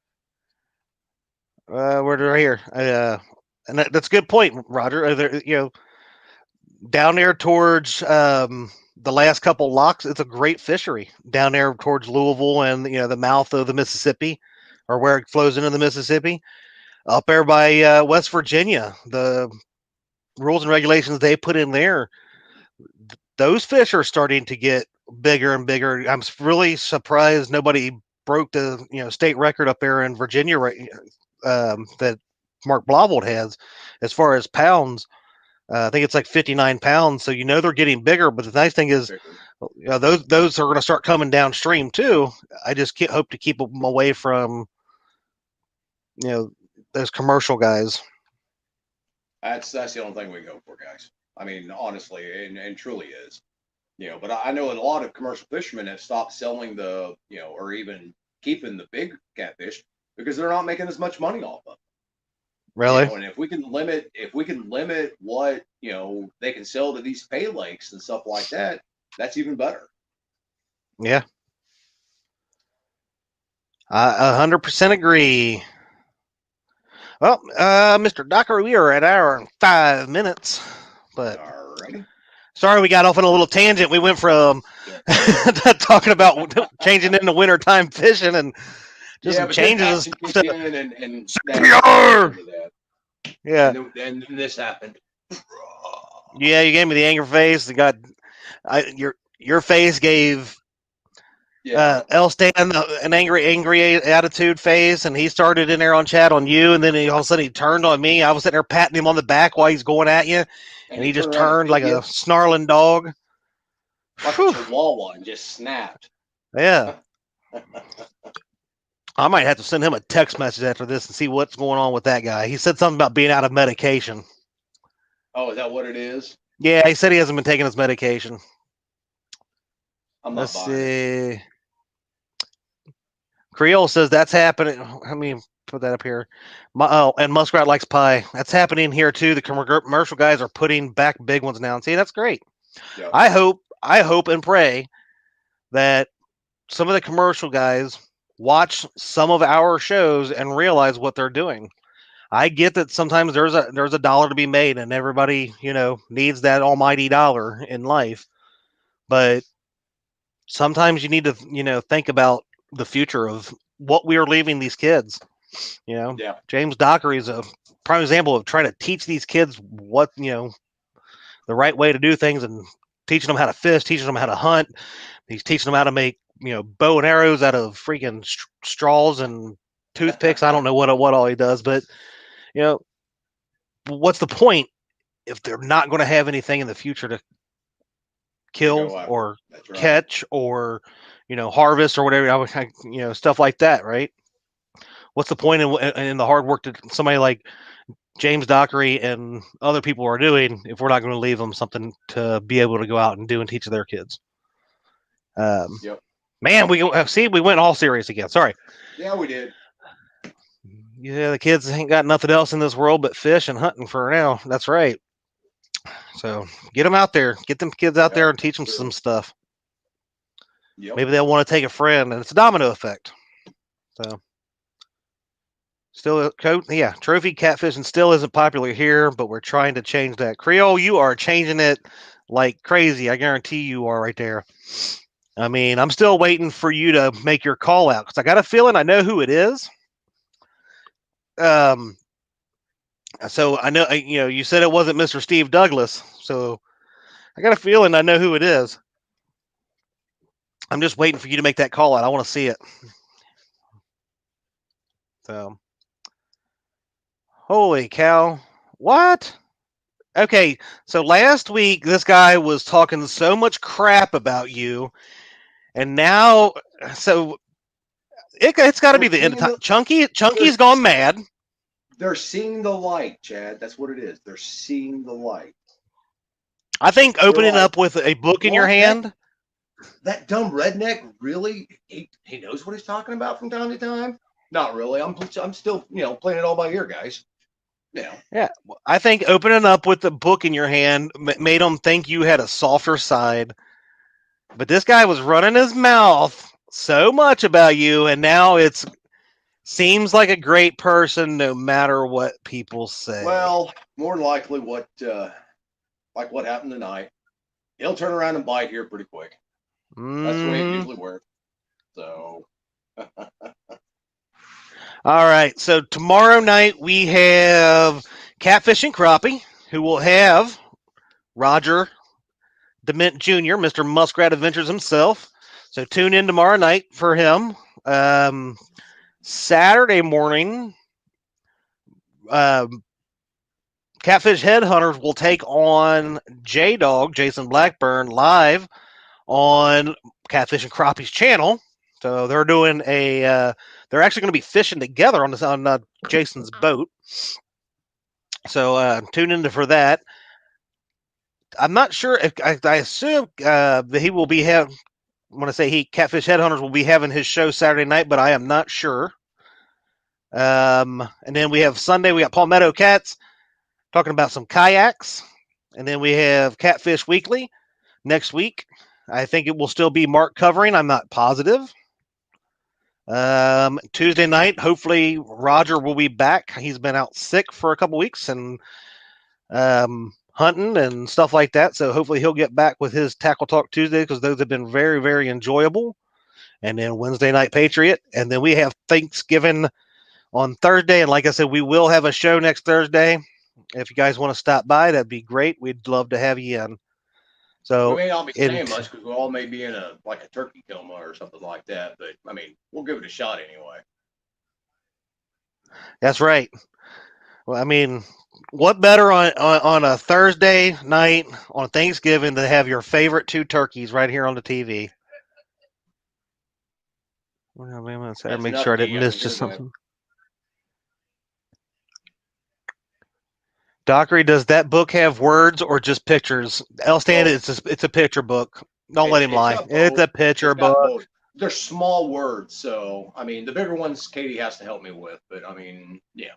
we're right here. And that's a good point, Roger. Down there towards the last couple locks, it's a great fishery down there towards Louisville and the mouth of the Mississippi, or where it flows into the Mississippi. Up there by West Virginia, the rules and regulations they put in there, those fish are starting to get bigger and bigger. I'm really surprised nobody broke the state record up there in Virginia, right? That Mark Blauvelt has as far as pounds. I think it's like 59 pounds. So they're getting bigger. But the nice thing is, those are going to start coming downstream too. I just hope to keep them away from those commercial guys. That's the only thing we go for, guys. I mean, honestly, and truly is. But I know a lot of commercial fishermen have stopped selling or even keeping the big catfish because they're not making as much money off of them. Really? And if we can limit what they can sell to these pay lakes and stuff like that, that's even better. Yeah, I 100% agree. Well, Mr. Dockery, we are at an hour and 5 minutes, but Alrighty. Sorry we got off on a little tangent. We went from talking about changing into wintertime fishing and just some changes and stuff. And yeah. And then this happened. Yeah, you gave me the angry face. Your face gave Elstan an angry attitude face, and he started in there on chat on you, and then all of a sudden he turned on me. I was sitting there patting him on the back while he's going at you, and he just turned like a snarling dog. Like a chihuahua and just snapped. Yeah. I might have to send him a text message after this and see what's going on with that guy. He said something about being out of medication. Oh, is that what it is? Yeah, he said he hasn't been taking his medication. Let's see. Creole says that's happening. Let me put that up here. And Muskrat likes pie. That's happening here too. The commercial guys are putting back big ones now. And see, that's great. Yep. I hope and pray that some of the commercial guys watch some of our shows and realize what they're doing. I get that sometimes there's a dollar to be made and everybody, needs that almighty dollar in life. But sometimes you need to, think about the future of what we are leaving these kids. James Dockery is a prime example of trying to teach these kids what, the right way to do things and teaching them how to fish, teaching them how to hunt. He's teaching them how to make, bow and arrows out of freaking straws and toothpicks. I don't know what all he does, but what's the point if they're not going to have anything in the future to kill or catch or harvest or whatever, stuff like that, right? What's the point in the hard work that somebody like James Dockery and other people are doing if we're not going to leave them something to be able to go out and do and teach their kids? Man, we went all serious again. Sorry. Yeah, we did. Yeah, the kids ain't got nothing else in this world but fish and hunting for now. That's right. So get them out there. Get them kids out there and teach them some stuff. Yep. Maybe they'll want to take a friend, and it's a domino effect. So still, trophy catfishing still isn't popular here, but we're trying to change that. Creole, you are changing it like crazy. I guarantee you are right there. I mean, I'm still waiting for you to make your call out because I got a feeling I know who it is. So I know, you said it wasn't Mr. Steve Douglas, so I got a feeling I know who it is. I'm just waiting for you to make that call out. I want to see it. So, holy cow. What? Okay, so last week, this guy was talking so much crap about you, and now, so it's got to be the end of time. Chunky's gone mad. They're seeing the light, Chad. That's what it is. They're seeing the light. I think opening up with a book in your hand. That dumb redneck, really? He knows what he's talking about from time to time? Not really. I'm still, playing it all by ear, guys. Yeah. I think opening up with the book in your hand made him think you had a softer side. But this guy was running his mouth so much about you, and now it's Seems like a great person, no matter what people say. Well, more than likely, like what happened tonight, he'll turn around and bite here pretty quick. That's the way it Mm. usually works. So, All right. So tomorrow night we have Catfish and Crappie, who will have Roger DeMint Jr., Mr. Muskrat Adventures himself. So tune in tomorrow night for him. Um, Saturday morning, um, Catfish Headhunters will take on J Dog, Jason Blackburn, live on Catfish and Crappie's channel. So they're doing they're actually going to be fishing together on Jason's boat. So tune in for that. I'm not sure if I assume that he will be have. When I say he, Catfish Headhunters will be having his show Saturday night, but I am not sure. And then we have Sunday. We got Palmetto Cats talking about some kayaks, and then we have Catfish Weekly next week. I think it will still be Mark covering. I'm not positive. Tuesday night, hopefully Roger will be back. He's been out sick for a couple weeks and hunting and stuff like that. So hopefully he'll get back with his Tackle Talk Tuesday because those have been very, very enjoyable. And then Wednesday night Patriot, and then we have Thanksgiving on Thursday. And like I said, we will have a show next Thursday. If you guys want to stop by, that'd be great. We'd love to have you in. we So, may not be saying much because we all may be in a turkey coma or something like that. But I mean, we'll give it a shot anyway. that's right. Well, I mean, what better on a Thursday night on Thanksgiving to have your favorite two turkeys right here on the TV? I That's make enough sure I to get didn't you up miss and just good, man. something. Dockery, does that book have words or just pictures? Elstan, Both. it's a picture book. Don't let him It's lie. got It's both. a picture It's got book. both. They're small words, so I mean, the bigger ones Katie has to help me with, but I mean, yeah,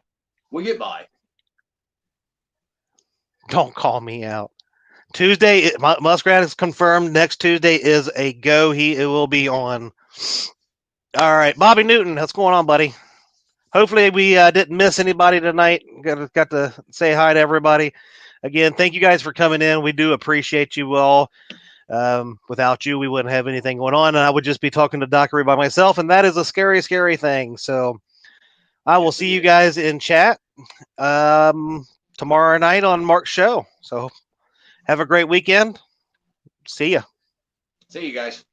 we get by. Don't call me out. Tuesday, Muskrat is confirmed. Next Tuesday is a go. It will be on. All right, Bobby Newton, what's going on, buddy? Hopefully, we didn't miss anybody tonight. Got to say hi to everybody. Again, thank you guys for coming in. We do appreciate you all. Without you, we wouldn't have anything going on, and I would just be talking to Dockery by myself, and that is a scary, scary thing. So I will Yes, see it you is. guys in chat tomorrow night on Mark's show. So have a great weekend. See ya. See you guys.